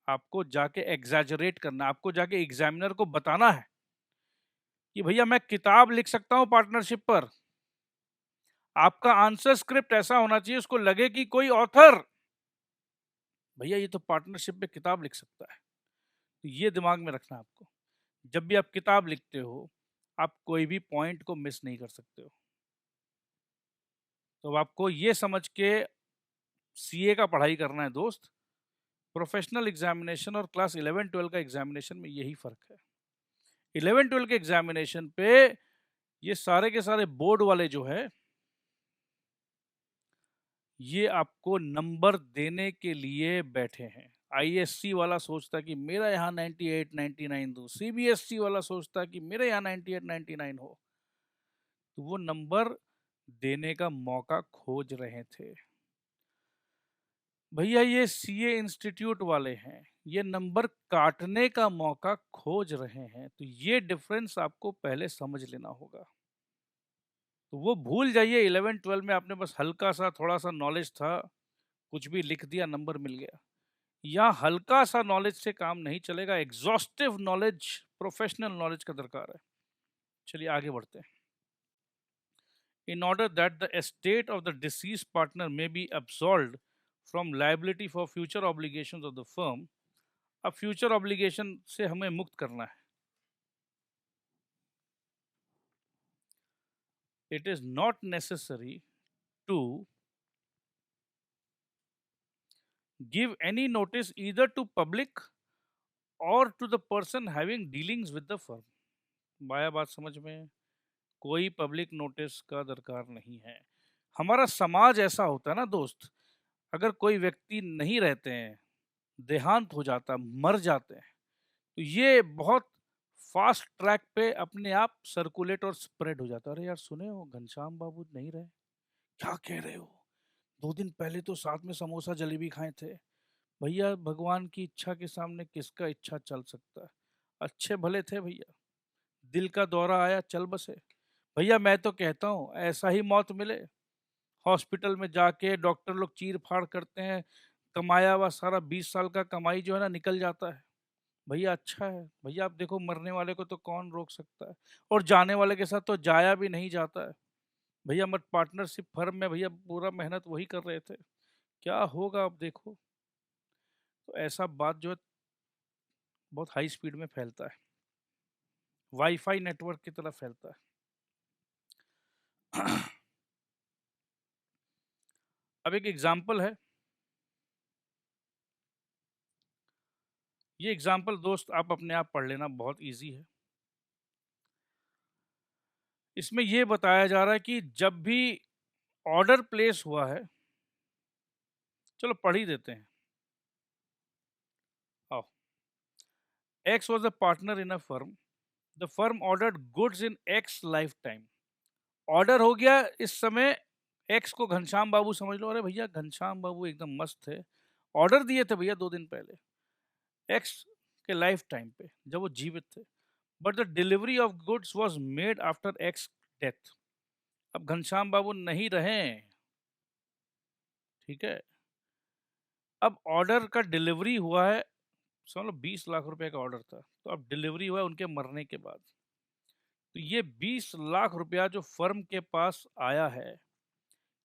आपको जाके एग्जैजरेट करना, आपको जाके एग्जामिनर को बताना है कि भैया मैं किताब लिख सकता हूँ पार्टनरशिप पर। आपका आंसर स्क्रिप्ट ऐसा होना चाहिए उसको लगे कि कोई ऑथर, भैया ये तो पार्टनरशिप पे किताब लिख सकता है। तो ये दिमाग में रखना आपको, जब भी आप किताब लिखते हो आप कोई भी पॉइंट को मिस नहीं कर सकते हो। तो आपको ये समझ के सीए का पढ़ाई करना है दोस्त। प्रोफेशनल एग्जामिनेशन और क्लास 11-12 का एग्जामिनेशन में यही फर्क है। 11-12 के एग्जामिनेशन पे ये सारे के सारे बोर्ड वाले जो है ये आपको नंबर देने के लिए बैठे हैं। आईएससी वाला सोचता कि मेरा यहाँ 98 99 दूं, सीबीएसई वाला सोचता कि मेरे यहाँ 98 99 हो, तो वो नंबर देने का मौका खोज रहे थे। भैया ये सीए इंस्टीट्यूट वाले हैं, ये नंबर काटने का मौका खोज रहे हैं। तो ये डिफरेंस आपको पहले समझ लेना होगा। तो वो भूल जाइए, 11-12 में आपने बस हल्का सा थोड़ा सा नॉलेज था, कुछ भी लिख दिया नंबर मिल गया। यहाँ हल्का सा नॉलेज से काम नहीं चलेगा, एग्जॉस्टिव नॉलेज, प्रोफेशनल नॉलेज का दरकार है। चलिए आगे बढ़ते हैं। In order that the estate of the deceased partner may be absolved from liability for future obligations of the firm, अब फ्यूचर ऑब्लिगेशन से हमें मुक्त करना है। It is not necessary to give any notice either to public or to the person having dealings with the firm। माया बात समझ में, कोई पब्लिक नोटिस का दरकार नहीं है। हमारा समाज ऐसा होता है ना दोस्त, अगर कोई व्यक्ति नहीं रहते हैं, देहांत हो जाता, मर जाते हैं, तो ये बहुत फास्ट ट्रैक पे अपने आप सर्कुलेट और स्प्रेड हो जाता है। अरे यार सुने हो घनश्याम बाबू नहीं रहे, क्या कह रहे हो, 2 दिन पहले तो साथ में समोसा जलेबी खाए थे। भैया भगवान की इच्छा के सामने किसका इच्छा चल सकता है। अच्छे भले थे भैया, दिल का दौरा आया चल बसे। भैया मैं तो कहता हूँ ऐसा ही मौत मिले, हॉस्पिटल में जाके डॉक्टर लोग चीर फाड़ करते हैं, कमाया हुआ सारा 20 साल का कमाई जो है ना निकल जाता है। भैया अच्छा है भैया, आप देखो मरने वाले को तो कौन रोक सकता है, और जाने वाले के साथ तो जाया भी नहीं जाता है। भैया मत पार्टनरशिप फर्म में भैया पूरा मेहनत वही कर रहे थे, क्या होगा आप देखो। तो ऐसा बात जो है बहुत हाई स्पीड में फैलता है, वाईफाई नेटवर्क की तरह फैलता है। अब एक एग्जाम्पल है, ये एग्जाम्पल दोस्त आप अपने आप पढ़ लेना, बहुत इजी है। इसमें यह बताया जा रहा है कि जब भी ऑर्डर प्लेस हुआ है, चलो पढ़ ही देते हैं, आओ। X was a partner in a firm, the firm ordered goods in x life time. Order हो गया इस समय, एक्स को घनश्याम बाबू समझ लो, अरे भैया घनश्याम बाबू एकदम मस्त थे, ऑर्डर दिए थे भैया 2 दिन पहले एक्स के लाइफ टाइम पे जब वो जीवित थे, but the delivery of goods was made after x death. अब घनश्याम बाबू नहीं रहे, ठीक है, अब ऑर्डर का डिलीवरी हुआ है, समझ लो 20 लाख रुपए का ऑर्डर था, तो अब डिलीवरी हुआ है उनके मरने के बाद। तो ये 20 लाख रुपया जो फर्म के पास आया है,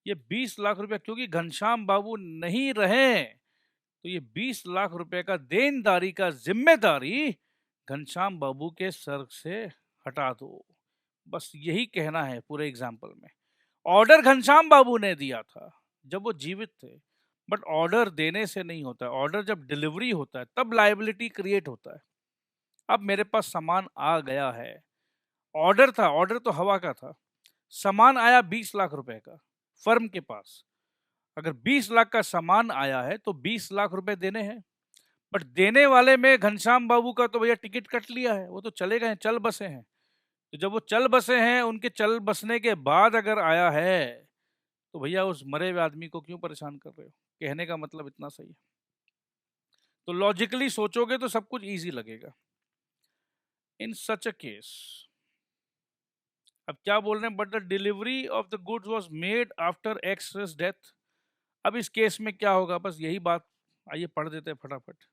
ये 20 लाख रुपया क्योंकि घनश्याम बाबू नहीं रहे, तो ये 20 लाख रुपए का देनदारी का जिम्मेदारी घनश्याम बाबू के सर से हटा दो। बस यही कहना है पूरे एग्जाम्पल में। ऑर्डर घनश्याम बाबू ने दिया था जब वो जीवित थे, बट ऑर्डर देने से नहीं होता है, ऑर्डर जब डिलीवरी होता है तब लायबिलिटी क्रिएट होता है। अब मेरे पास सामान आ गया है, ऑर्डर था, ऑर्डर तो हवा का था, सामान आया 20 लाख रुपए का फर्म के पास। अगर 20 लाख का सामान आया है तो 20 लाख रुपए देने हैं, बट देने वाले में घनश्याम बाबू का तो भैया टिकट कट लिया है, वो तो चले गए, चल बसे हैं। तो जब वो चल बसे हैं, उनके चल बसने के बाद अगर आया है, तो भैया उस मरे हुए आदमी को क्यों परेशान कर रहे हो। कहने का मतलब इतना सही है। तो लॉजिकली सोचोगे तो सब कुछ इजी लगेगा। इन सच अ केस, अब क्या बोल रहे हैं, but the delivery of the goods was made after x death. अब इस केस में क्या होगा, बस यही बात, आइए पढ़ देते हैं फटाफट।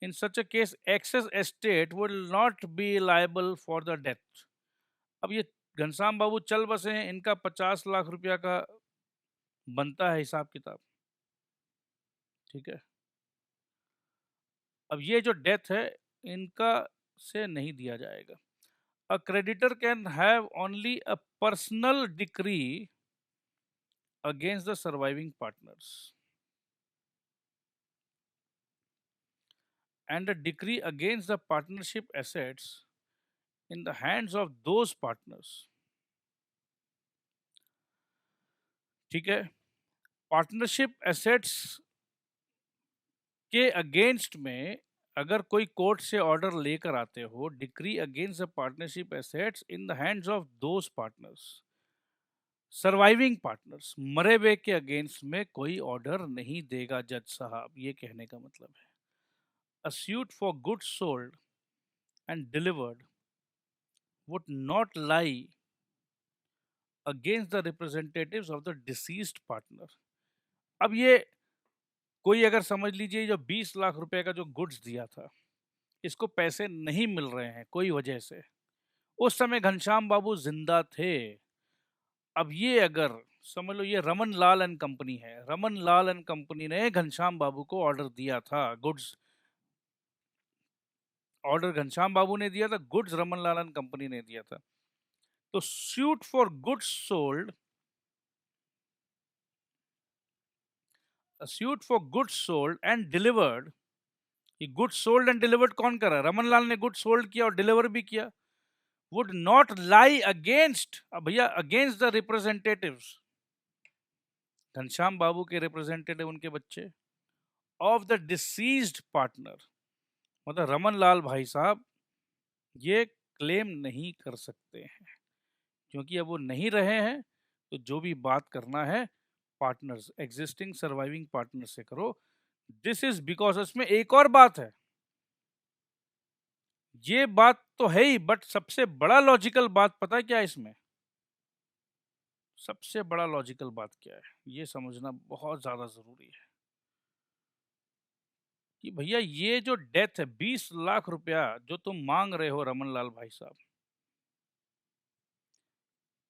In such a case excess estate will not be liable for the death. अब ये घनश्याम बाबू चल बसे हैं, इनका 50 लाख रुपया का बनता है हिसाब किताब, ठीक है। अब ये जो डेथ है इनका से नहीं दिया जाएगा। A creditor can have only a personal decree against the surviving partners and a decree against the partnership assets in the hands of those partners, ठीक है। पार्टनरशिप एसेट्स के अगेंस्ट में अगर कोई कोर्ट से ऑर्डर लेकर आते हो, decree against the partnership assets in the hands of those partners, surviving partners, मरे हुए के अगेंस्ट में कोई ऑर्डर नहीं देगा जज साहब, ये कहने का मतलब है। अ suit for goods sold and delivered would not lie against the representatives of the deceased partner. अब ये कोई अगर समझ लीजिए जो 20 लाख रुपए का जो गुड्स दिया था, इसको पैसे नहीं मिल रहे हैं कोई वजह से, उस समय घनश्याम बाबू जिंदा थे। अब ये अगर समझ लो ये रमन लाल एंड कंपनी है, रमन लाल एंड कंपनी ने घनश्याम बाबू को ऑर्डर दिया था, गुड्स ऑर्डर घनश्याम बाबू ने दिया था, goods Raman Lal and company ने दिया था। तो suit for goods sold, suit for goods sold and delivered, ये गुड्स सोल्ड एंड डिलीवर्ड कौन कर रहा है, रमन लाल ने गुड्स सोल्ड किया और डिलीवर भी किया, वुड नॉट लाई अगेंस्ट, अब भैया अगेंस्ट द रिप्रेजेंटेटिव्स, घनश्याम बाबू के रिप्रेजेंटेटिव उनके बच्चे, ऑफ द डिसीज्ड पार्टनर, मतलब रमन लाल भाई साहब ये क्लेम नहीं कर सकते हैं, क्योंकि अब वो नहीं रहे हैं, तो जो भी बात करना है पार्टनर्स, एग्जिस्टिंग सर्वाइविंग पार्टनर से करो। दिस इज बिकॉज इसमें एक और बात है, ये बात तो है ही, बट सबसे बड़ा लॉजिकल बात पता है क्या है इसमें? सबसे बड़ा लॉजिकल बात क्या है, ये समझना बहुत ज्यादा जरूरी है कि भैया ये जो डेथ है, 20 लाख रुपया जो तुम मांग रहे हो रमन लाल भाई साहब,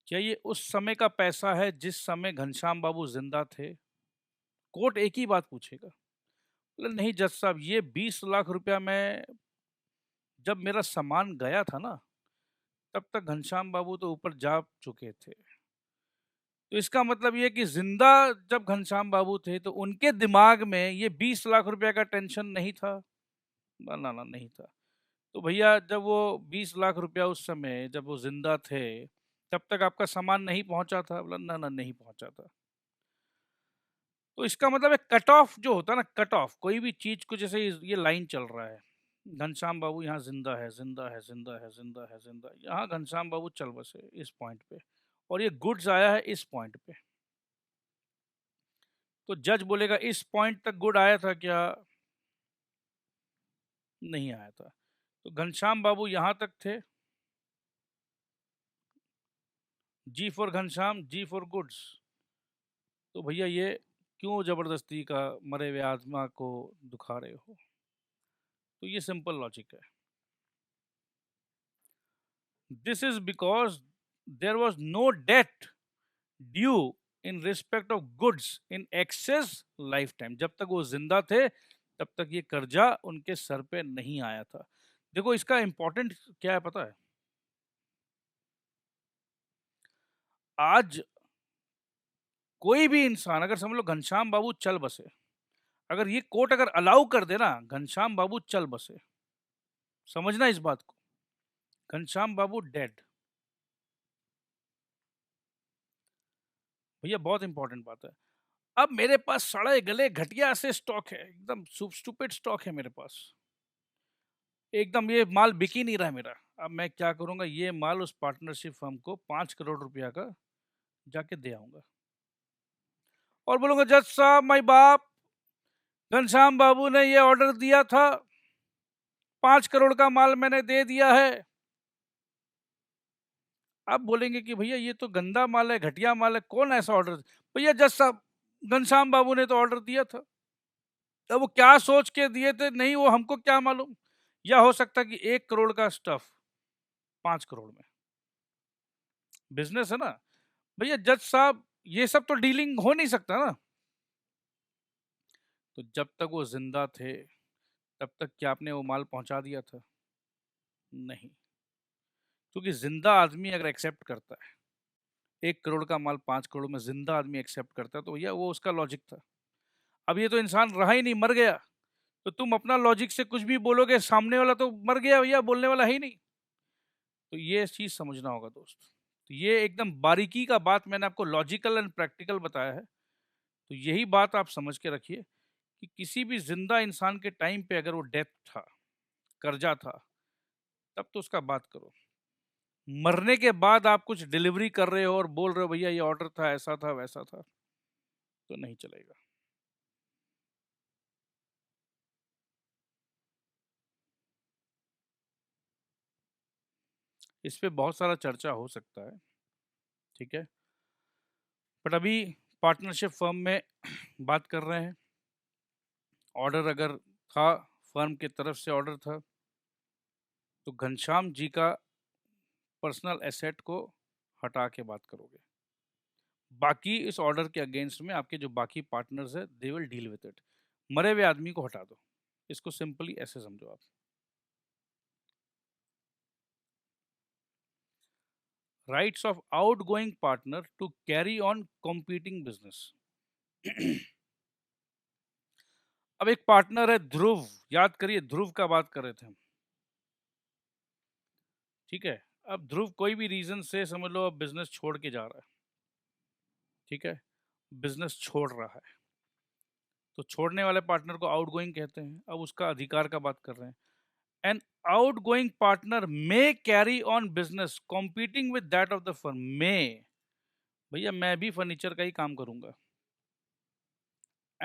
क्या ये उस समय का पैसा है जिस समय घनश्याम बाबू जिंदा थे? कोर्ट एक ही बात पूछेगा, बोले नहीं जज साहब, ये 20 लाख रुपया मैं, जब मेरा सामान गया था ना, तब तक घनश्याम बाबू तो ऊपर जा चुके थे। तो इसका मतलब ये कि जिंदा जब घनश्याम बाबू थे तो उनके दिमाग में ये 20 लाख रुपया का टेंशन नहीं था? ना ना ना, नहीं था। तो भैया जब वो 20 लाख रुपया उस समय जब वो जिंदा थे, तब तक आपका सामान नहीं पहुंचा था? बोला ना ना, नहीं पहुंचा था। तो इसका मतलब है कट ऑफ जो होता है ना, कट ऑफ कोई भी चीज को, जैसे ये लाइन चल रहा है, घनश्याम बाबू यहाँ जिंदा है, जिंदा है, जिंदा है, जिंदा है, जिंदा है, यहाँ घनश्याम बाबू चल बसे इस पॉइंट पे, और ये गुड्स आया है इस पॉइंट पे। तो जज बोलेगा इस पॉइंट तक गुड आया था क्या? नहीं आया था। तो घनश्याम बाबू यहां तक थे, G for Ghanshyam, G for goods. तो भैया ये क्यों जबरदस्ती का मरे हुए आत्मा को दुखा रहे हो? तो ये सिंपल लॉजिक है। This is because there was no debt due in respect of goods in excess life time. जब तक वो जिंदा थे तब तक ये कर्जा उनके सर पे नहीं आया था। देखो इसका इंपॉर्टेंट क्या है पता है? आज कोई भी इंसान, अगर समझ लो घनश्याम बाबू चल बसे, अगर ये कोर्ट अगर अलाउ कर दे ना घनश्याम बाबू चल बसे, समझना इस बात को, घनश्याम बाबू डेड। भैया बहुत इंपॉर्टेंट बात है। अब मेरे पास सड़े गले घटिया से स्टॉक है, एकदम स्टूपिड स्टॉक है मेरे पास, एकदम ये माल बिक ही नहीं रहा है मेरा। अब मैं क्या करूंगा, ये माल उस पार्टनरशिप फर्म को 5 करोड़ रुपया का जाके दे आऊंगा और बोलूंगा जज साहब माई बाप, घनश्याम बाबू ने ये ऑर्डर दिया था, 5 करोड़ का माल मैंने दे दिया है। आप बोलेंगे कि भैया ये तो गंदा माल है, घटिया माल है, कौन ऐसा ऑर्डर? भैया जज साहब, घनश्याम बाबू ने तो ऑर्डर दिया था। अब वो क्या सोच के दिए थे, नहीं वो हमको क्या मालूम। या हो सकता कि 1 करोड़ का स्टफ 5 करोड़ में, बिजनेस है ना भैया। जज साहब ये सब तो डीलिंग हो नहीं सकता ना। तो जब तक वो जिंदा थे तब तक क्या आपने वो माल पहुंचा दिया था? नहीं। क्योंकि जिंदा आदमी अगर एक्सेप्ट करता है 1 करोड़ का माल 5 करोड़ में, जिंदा आदमी एक्सेप्ट करता है, तो भैया वो उसका लॉजिक था। अब ये तो इंसान रहा ही नहीं, मर गया, तो तुम अपना लॉजिक से कुछ भी बोलोगे, सामने वाला तो मर गया भैया, बोलने वाला है ही नहीं। तो ये चीज समझना होगा दोस्त। तो ये एकदम बारीकी का बात मैंने आपको लॉजिकल एंड प्रैक्टिकल बताया है। तो यही बात आप समझ के रखिए कि किसी भी जिंदा इंसान के टाइम पे अगर वो डेथ था, कर्जा था, तब तो उसका बात करो। मरने के बाद आप कुछ डिलीवरी कर रहे हो और बोल रहे हो भैया ये ऑर्डर था, ऐसा था, वैसा था, तो नहीं चलेगा। इस पे बहुत सारा चर्चा हो सकता है, ठीक है, बट अभी पार्टनरशिप फर्म में बात कर रहे हैं। ऑर्डर अगर था, फर्म की तरफ से ऑर्डर था, तो घनश्याम जी का पर्सनल एसेट को हटा के बात करोगे। बाकी इस ऑर्डर के अगेंस्ट में आपके जो बाकी पार्टनर्स है they will deal with it. मरे हुए आदमी को हटा दो, इसको सिंपली ऐसे समझो आप। Rights of outgoing partner to carry on competing business. अब एक पार्टनर है ध्रुव, याद करिए ध्रुव का बात कर रहे थे हम, ठीक है। अब ध्रुव कोई भी रीजन से समझ लो अब बिजनेस छोड़ के जा रहा है, ठीक है, बिजनेस छोड़ रहा है, तो छोड़ने वाले पार्टनर को आउटगोइंग कहते हैं। अब उसका अधिकार का बात कर रहे हैं। An outgoing partner may carry on business competing with that of the firm. May, भैया मैं भी फर्नीचर का ही काम करूंगा,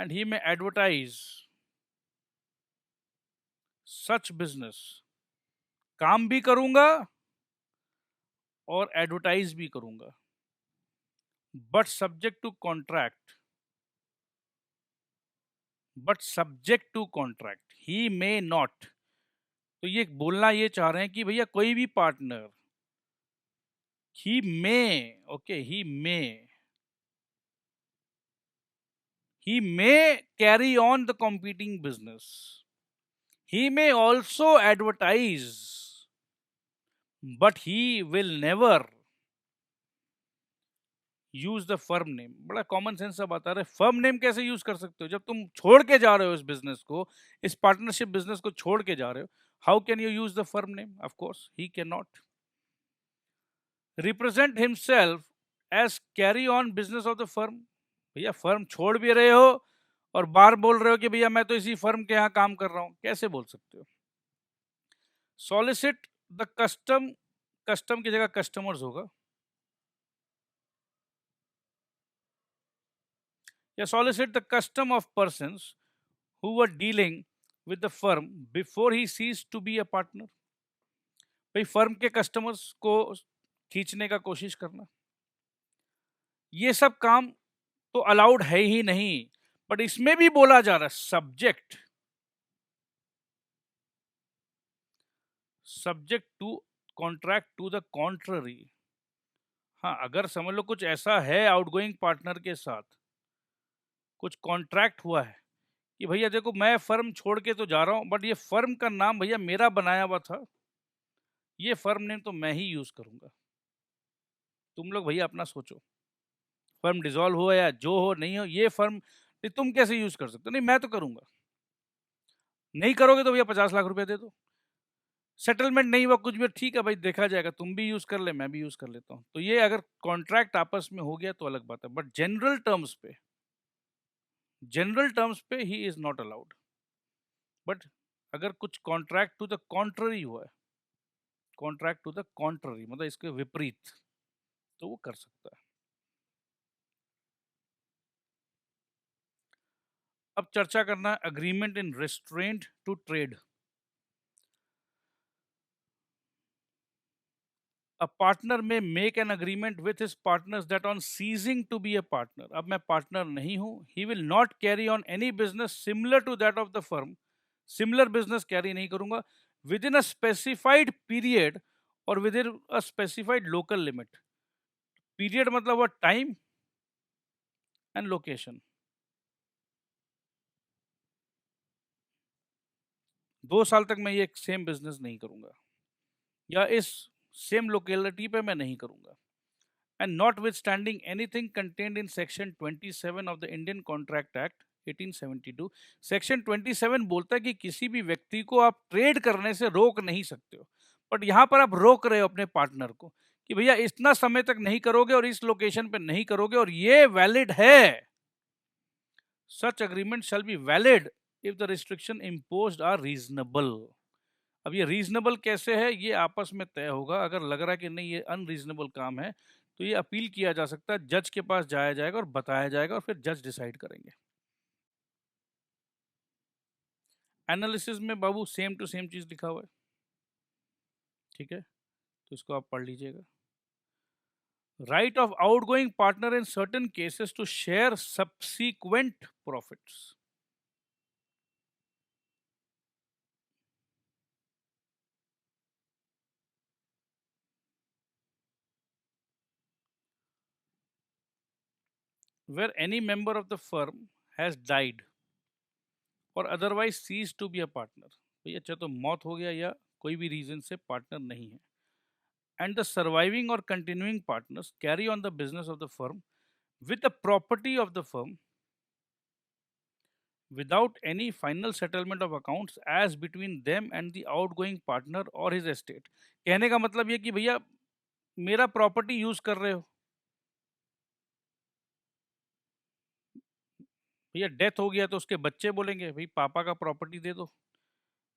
and he may advertise such business. काम भी करूंगा और एडवर्टाइज भी करूंगा, but subject to contract, he may not. तो ये बोलना ये चाह रहे हैं कि भैया कोई भी partner, he may, okay, he may carry on the competing business, he may also advertise, but he will never use the firm name. बड़ा कॉमन सेंस सा बता रहे, फर्म नेम कैसे यूज कर सकते हो जब तुम छोड़ के जा रहे हो इस बिजनेस को, इस पार्टनरशिप बिजनेस को छोड़ के जा रहे हो। How can you use the firm name? Of course he can not. Represent himself as carry on business of the firm. भैया फर्म छोड़ भी रहे हो और बाहर बोल रहे हो कि भैया मैं तो इसी फर्म के यहाँ काम कर रहा हूं, कैसे बोल सकते हो? सॉलिसिट द कस्टम, कस्टम की जगह कस्टमर्स होगा, या solicit the custom of persons who were dealing with the firm before he ceased to be a partner। भाई फर्म के कस्टमर्स को खींचने का कोशिश करना, ये सब काम तो अलाउड है ही नहीं। बट इसमें भी बोला जा रहा है subject to contract to the contrary. हाँ, अगर समझ लो कुछ ऐसा है आउटगोइंग पार्टनर के साथ, कुछ कॉन्ट्रैक्ट हुआ है कि भैया देखो मैं फर्म छोड़ के तो जा रहा हूं, बट ये फर्म का नाम भैया मेरा बनाया हुआ था, ये फर्म नेम तो मैं ही यूज करूंगा। तुम लोग भैया अपना सोचो, फर्म डिसॉल्व हो या जो हो नहीं हो, ये फर्म तुम कैसे यूज कर सकते हो? नहीं मैं तो करूंगा। नहीं करोगे तो भैया 50 लाख रुपए दे दो, सेटलमेंट नहीं हुआ कुछ भी, ठीक है भाई देखा जाएगा, तुम भी यूज कर ले मैं भी यूज कर लेता हूँ। तो ये अगर कॉन्ट्रैक्ट आपस में हो गया तो अलग बात है, बट जनरल टर्म्स पे he is not allowed. But अगर कुछ कॉन्ट्रैक्ट टू द कॉन्ट्ररी हुआ है, कॉन्ट्रैक्ट टू द कॉन्ट्ररी मतलब इसके विपरीत, तो वो कर सकता है। अब चर्चा करना agreement in restraint to trade. A partner may make an agreement with his partners that on ceasing to be a partner, अब मैं पार्टनर नहीं हूं, he will not carry on any business similar to that of the firm, similar business carry नहीं करूंगा, within a specified period or within a specified local limit. Period मतलब वो टाइम एंड लोकेशन। 2 साल तक मैं ये सेम बिजनेस नहीं करूंगा, या इस सेम लोकेलिटी पे मैं नहीं करूंगा। And not with standing anything contained in section 27 of the Indian contract act 1872। Section 27 बोलता है कि किसी भी व्यक्ति को आप ट्रेड करने से रोक नहीं सकते हो, बट यहां पर आप रोक रहे हो अपने पार्टनर को कि भैया इतना समय तक नहीं करोगे और इस लोकेशन पे नहीं करोगे, और ये वैलिड है। Such agreement shall be valid if the restriction imposed are reasonable. अब ये रीजनेबल कैसे है ये आपस में तय होगा। अगर लग रहा है कि नहीं ये अनरीजनेबल काम है तो ये अपील किया जा सकता है, जज के पास जाया जाएगा और बताया जाएगा और फिर जज डिसाइड करेंगे। एनालिसिस में बाबू सेम टू सेम चीज लिखा हुआ है, ठीक है, तो इसको आप पढ़ लीजिएगा। Right of outgoing partner in certain cases to share subsequent profits. where any member of the firm has died or otherwise ceased to be a partner। भैया चाहे तो मौत हो गया या कोई भी रीजन से पार्टनर नहीं है, and the surviving or continuing partners carry on the business of the firm with the property of the firm without any final settlement of accounts as between them and the outgoing partner or his estate। कहने का मतलब ये कि भैया मेरा प्रॉपर्टी यूज कर रहे हो, भैया डेथ हो गया तो उसके बच्चे बोलेंगे भाई पापा का प्रॉपर्टी दे दो,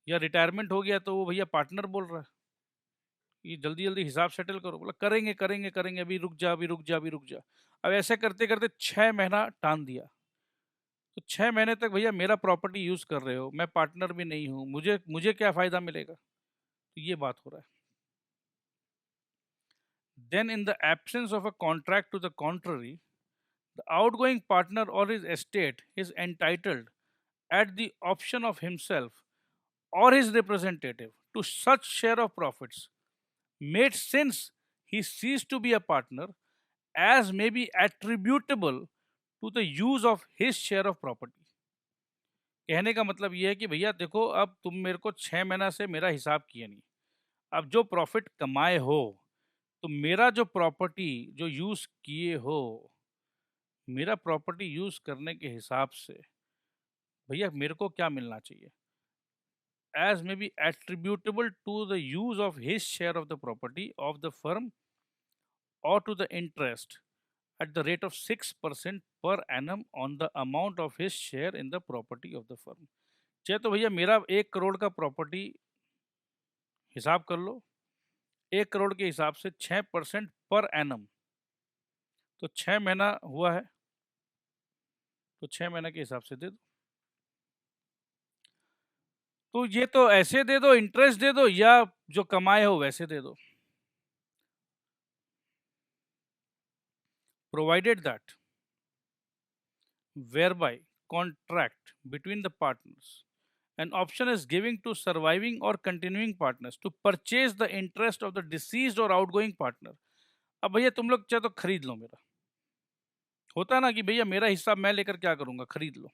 या रिटायरमेंट हो गया तो वो भैया पार्टनर बोल रहा है कि जल्दी जल्दी हिसाब सेटल करो। बोला करेंगे करेंगे करेंगे, अभी रुक जा अभी रुक जा अभी रुक जा। अब ऐसे करते करते 6 महीना टान दिया, तो 6 महीने तक भैया मेरा प्रॉपर्टी यूज कर रहे हो, मैं पार्टनर भी नहीं हूं, मुझे मुझे क्या फायदा मिलेगा? तो ये बात हो रहा है। Then in the absence of a contract to the contrary, the outgoing partner or his estate is entitled at the option of himself or his representative to such share of profits made since he ceased to be a partner as may be attributable to the use of his share of property। कहने का मतलब यह है कि भैया देखो, अब तुम मेरे को 6 महीना से मेरा हिसाब किए नहीं, अब जो प्रॉफिट कमाए हो, तो मेरा जो प्रॉपर्टी जो यूज किए हो, मेरा प्रॉपर्टी यूज करने के हिसाब से भैया मेरे को क्या मिलना चाहिए? as may be attributable to the use of his share of the property of the firm or to the interest at the rate of 6% per annum on the amount of his share in the property of the firm। चाहे तो भैया मेरा 1 करोड़ का प्रॉपर्टी हिसाब कर लो, 1 करोड़ के हिसाब से 6% पर एनम, तो 6 महीना हुआ है, तो 6 महीने के हिसाब से दे दो। तो ये तो ऐसे दे दो, इंटरेस्ट दे दो, या जो कमाए हो वैसे दे दो। Provided that whereby contract between the partners an option is given to surviving or continuing partners to purchase the interest of the deceased or outgoing partner। अब भैया तुम लोग चाहे तो खरीद लो, मेरा होता ना कि भैया मेरा हिस्सा मैं लेकर क्या करूंगा, खरीद लो।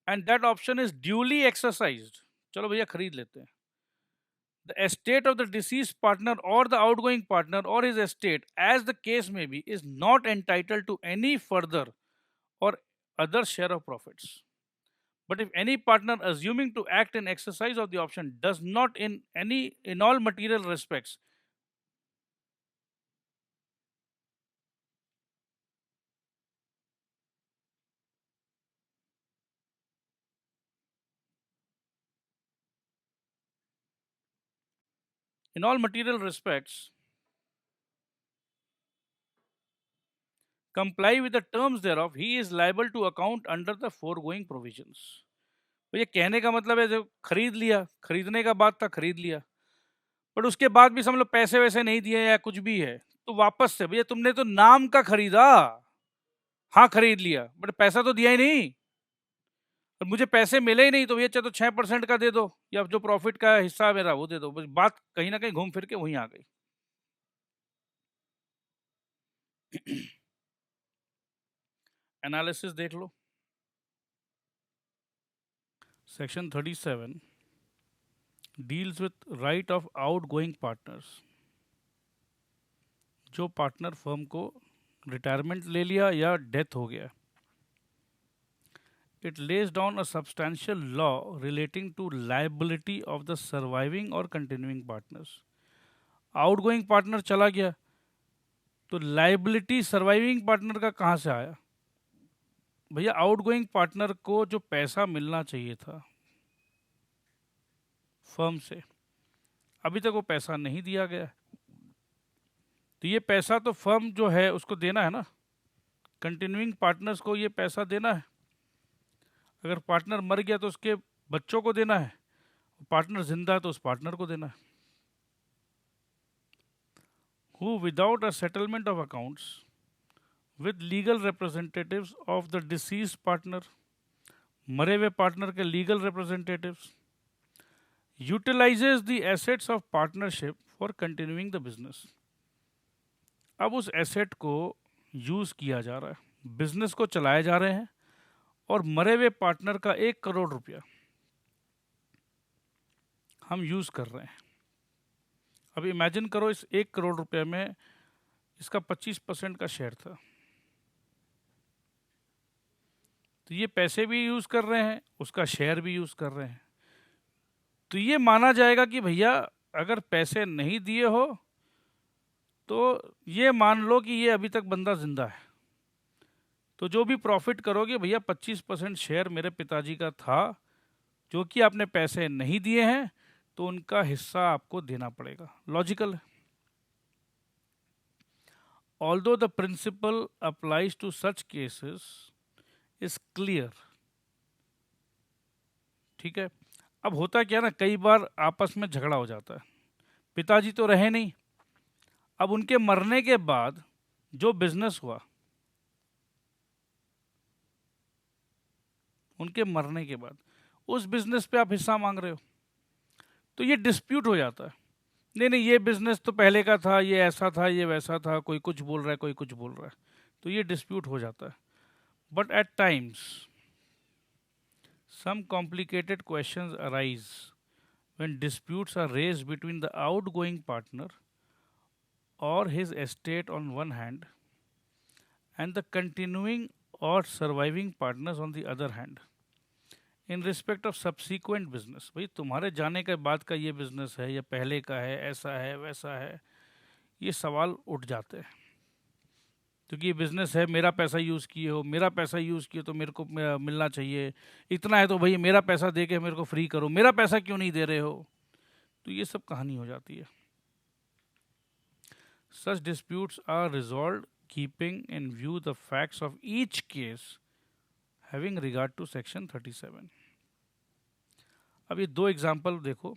And that option is duly exercised, चलो भैया खरीद लेते हैं। The estate of the deceased partner or the outgoing partner or his estate, as the case may be, is not entitled to any further or other share of profits। But if any partner assuming to act in exercise of the option does not in all material respects comply with the terms thereof, he is liable to account under the foregoing provisions। तो ये कहने का मतलब है, जब खरीद लिया, खरीदने का बात था, खरीद लिया, बट उसके बाद भी समझ लो पैसे वैसे नहीं दिए या कुछ भी है, तो वापस से भैया तुमने तो नाम का खरीदा, हाँ खरीद लिया, बट पैसा तो दिया ही नहीं, और मुझे पैसे मिले ही नहीं, तो भैया चाहे तो 6% का दे दो, या जो प्रॉफिट का हिस्सा है मेरा वो दे दो। बस बात कहीं ना कहीं घूम फिर के वहीं आ गई। एनालिसिस देख लो, section 37 deals with right of outgoing partners. जो पार्टनर फर्म को रिटायरमेंट ले लिया या डेथ हो गया, it lays down a substantial law relating to liability of the surviving or continuing partners। Outgoing partner चला गया, तो लाइबिलिटी सर्वाइविंग पार्टनर का कहाँ से आया? भैया आउटगोइंग पार्टनर को जो पैसा मिलना चाहिए था फर्म से, अभी तक वो पैसा नहीं दिया गया, तो ये पैसा तो फर्म जो है उसको देना है ना, कंटिन्यूइंग पार्टनर्स को ये पैसा देना है। अगर पार्टनर मर गया तो उसके बच्चों को देना है, पार्टनर जिंदा है तो उस पार्टनर को देना है। Who without a settlement of accounts with legal representatives of the deceased partner, मरे हुए पार्टनर के legal representatives, utilizes the assets of partnership for continuing the business। अब उस एसेट को यूज किया जा रहा है, बिजनेस को चलाए जा रहे हैं, और मरे हुए पार्टनर का 1 करोड़ रुपया हम यूज कर रहे हैं। अब इमेजिन करो, इस 1 करोड़ रुपये में इसका 25% का शेयर था, तो ये पैसे भी यूज कर रहे हैं, उसका शेयर भी यूज कर रहे हैं, तो ये माना जाएगा कि भैया अगर पैसे नहीं दिए हो तो ये मान लो कि ये अभी तक बंदा जिंदा है, तो जो भी प्रॉफिट करोगे भैया 25% शेयर मेरे पिताजी का था, जो कि आपने पैसे नहीं दिए हैं तो उनका हिस्सा आपको देना पड़ेगा। लॉजिकल है। Although the principle applies to such cases is clear. ठीक है, अब होता क्या ना, कई बार आपस में झगड़ा हो जाता है। पिताजी तो रहे नहीं, अब उनके मरने के बाद जो बिजनेस हुआ, उनके मरने के बाद उस बिजनेस पे आप हिस्सा मांग रहे हो, तो ये डिस्प्यूट हो जाता है। नहीं नहीं, ये बिजनेस तो पहले का था, ये ऐसा था, ये वैसा था, कोई कुछ बोल रहा है, कोई कुछ बोल रहा है, तो ये डिस्प्यूट हो जाता है। But at times some complicated questions arise when disputes are raised between the outgoing partner or his estate on one hand and the continuing or surviving partners on the other hand in respect of subsequent business। भाई तुम्हारे जाने के बाद का ये बिजनेस है या पहले का है, ऐसा है वैसा है, ये सवाल उठ जाते हैं। क्योंकि ये बिजनेस है, मेरा पैसा यूज़ किए हो, मेरा पैसा यूज़ किए तो मेरे को मिलना चाहिए, इतना है तो भाई मेरा पैसा दे के मेरे को फ्री करो, मेरा पैसा क्यों नहीं दे रहे हो, तो ये सब कहानी हो जाती है। Such disputes are resolved keeping in view the facts of each case having regard to section 37। अब ये दो एग्जाम्पल देखो,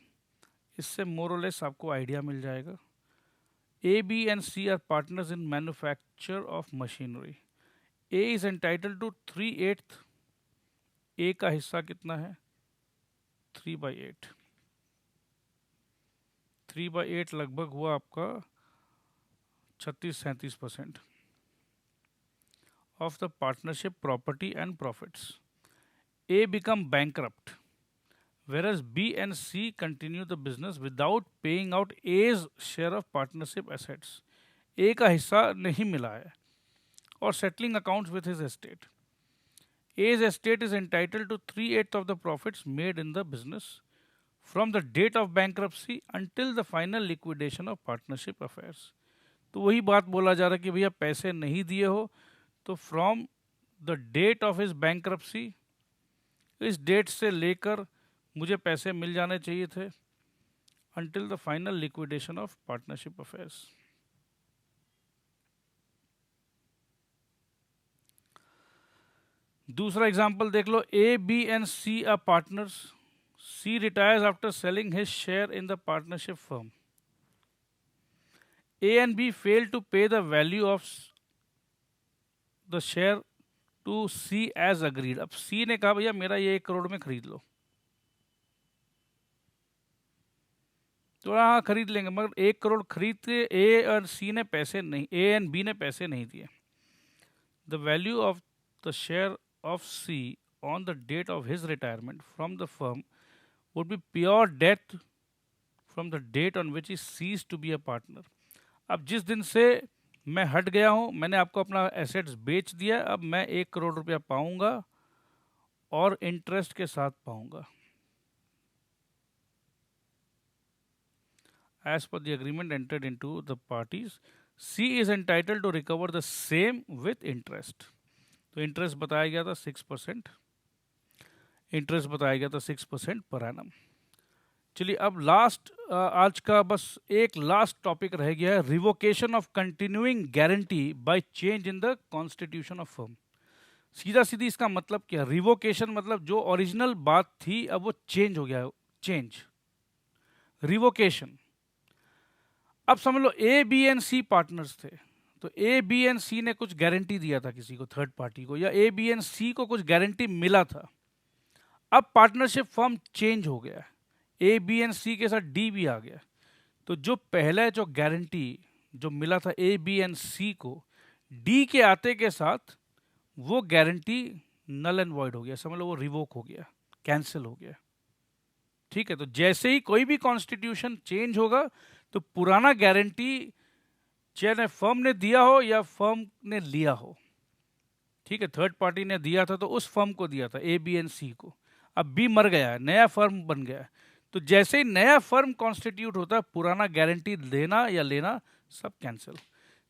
इससे मोर और लेस आपको आइडिया मिल जाएगा। A, B and C are partners in manufacture of machinery. A is entitled to 3/8। A का हिस्सा कितना है? 3/8। 3/8 लगभग हुआ आपका 36-37% of the partnership property and profits। A become bankrupt, whereas B and C continue the business without paying out A's share of partnership assets। A का हिस्सा नहीं मिला है और settling accounts with his estate। A's estate is entitled to 3/8 of the profits made in the business from the date of bankruptcy until the final liquidation of partnership affairs। तो वही बात बोला जा रहा है कि भैया पैसे नहीं दिए हो तो from the date of his bankruptcy, इस डेट से लेकर मुझे पैसे मिल जाने चाहिए थे until the final liquidation of partnership affairs। दूसरा एग्जांपल देख लो, A, B and C are partners। C retires after selling his share in the partnership firm। A and B fail to pay the value of the share to C as agreed। अब C ने कहा भैया मेरा ये 1 करोड़ में खरीद लो, तो हाँ खरीद लेंगे, मगर 1 करोड़ खरीद के A और C ने पैसे नहीं, A and B ने पैसे नहीं दिए। The value of the share of C on the date of his retirement from the firm would be pure death from the date on which he ceased to be a partner। अब जिस दिन से मैं हट गया हूँ, मैंने आपको अपना एसेट्स बेच दिया, अब मैं 1 करोड़ रुपया पाऊंगा और इंटरेस्ट के साथ पाऊंगा। As per the agreement entered into the parties, C is entitled to recover the same with interest। तो इंटरेस्ट बताया गया था 6%, इंटरेस्ट बताया गया था 6% पर एनम। चलिए अब लास्ट, आज का बस एक लास्ट टॉपिक रह गया है, revocation of continuing guarantee by change in the constitution of firm. सीधा सीधी इसका मतलब क्या? रिवोकेशन मतलब जो ओरिजिनल बात थी अब वो चेंज हो गया, चेंज, रिवोकेशन। अब समझ लो A, B and C partners थे, तो A, B एंड C ने कुछ गारंटी दिया था किसी को, थर्ड पार्टी को, या A, B एंड C को कुछ गारंटी मिला था। अब पार्टनरशिप फॉर्म चेंज हो गया, A, B एंड C के साथ D भी आ गया, तो जो पहले जो गारंटी जो मिला था A, B एंड C को, D के आते के साथ वो गारंटी नल एंड वॉइड हो गया, समझ लो वो रिवोक हो गया, कैंसिल हो गया। ठीक है, तो जैसे ही कोई भी कॉन्स्टिट्यूशन चेंज होगा तो पुराना गारंटी चाहे फर्म ने दिया हो या फर्म ने लिया हो, ठीक है, थर्ड पार्टी ने दिया था तो उस फर्म को दिया था A, B एंड C को, अब B मर गया है, नया फर्म बन गया है, तो जैसे ही नया फर्म कॉन्स्टिट्यूट होता है पुराना गारंटी देना या लेना सब कैंसिल।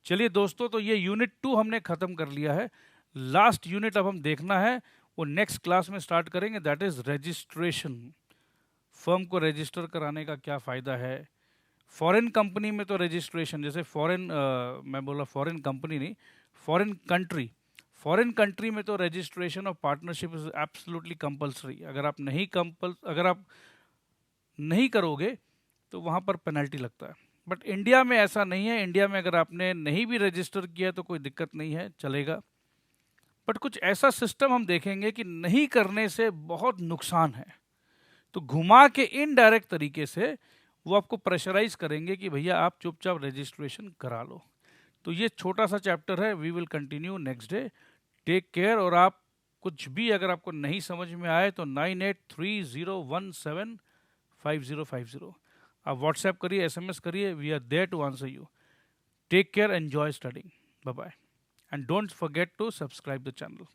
चलिए दोस्तों, तो ये यूनिट 2 हमने ख़त्म कर लिया है। लास्ट यूनिट अब हम देखना है, वो नेक्स्ट क्लास में स्टार्ट करेंगे, दैट इज़ रजिस्ट्रेशन। फर्म को रजिस्टर कराने का क्या फ़ायदा है। फॉरेन कंपनी में तो रजिस्ट्रेशन, जैसे फॉरेन, मैं बोला फॉरेन कंपनी नहीं, फॉरेन कंट्री, फॉरेन कंट्री में तो registration of partnership is absolutely compulsory. अगर आप नहीं करोगे तो वहाँ पर पेनल्टी लगता है। बट इंडिया में ऐसा नहीं है। इंडिया में अगर आपने नहीं भी रजिस्टर किया तो कोई दिक्कत नहीं है, चलेगा। बट कुछ ऐसा सिस्टम हम देखेंगे कि नहीं करने से बहुत नुकसान है, तो घुमा के इनडायरेक्ट तरीके से वो आपको प्रेशराइज करेंगे कि भैया आप चुपचाप रजिस्ट्रेशन करा लो। तो ये छोटा सा चैप्टर है, we will continue next day. Take care. और आप कुछ भी अगर आपको नहीं समझ में आए तो 9830175050 आप व्हाट्सएप करिए, SMS करिए, we are there to answer you. Take care, enjoy studying, bye bye, and don't forget to subscribe the channel.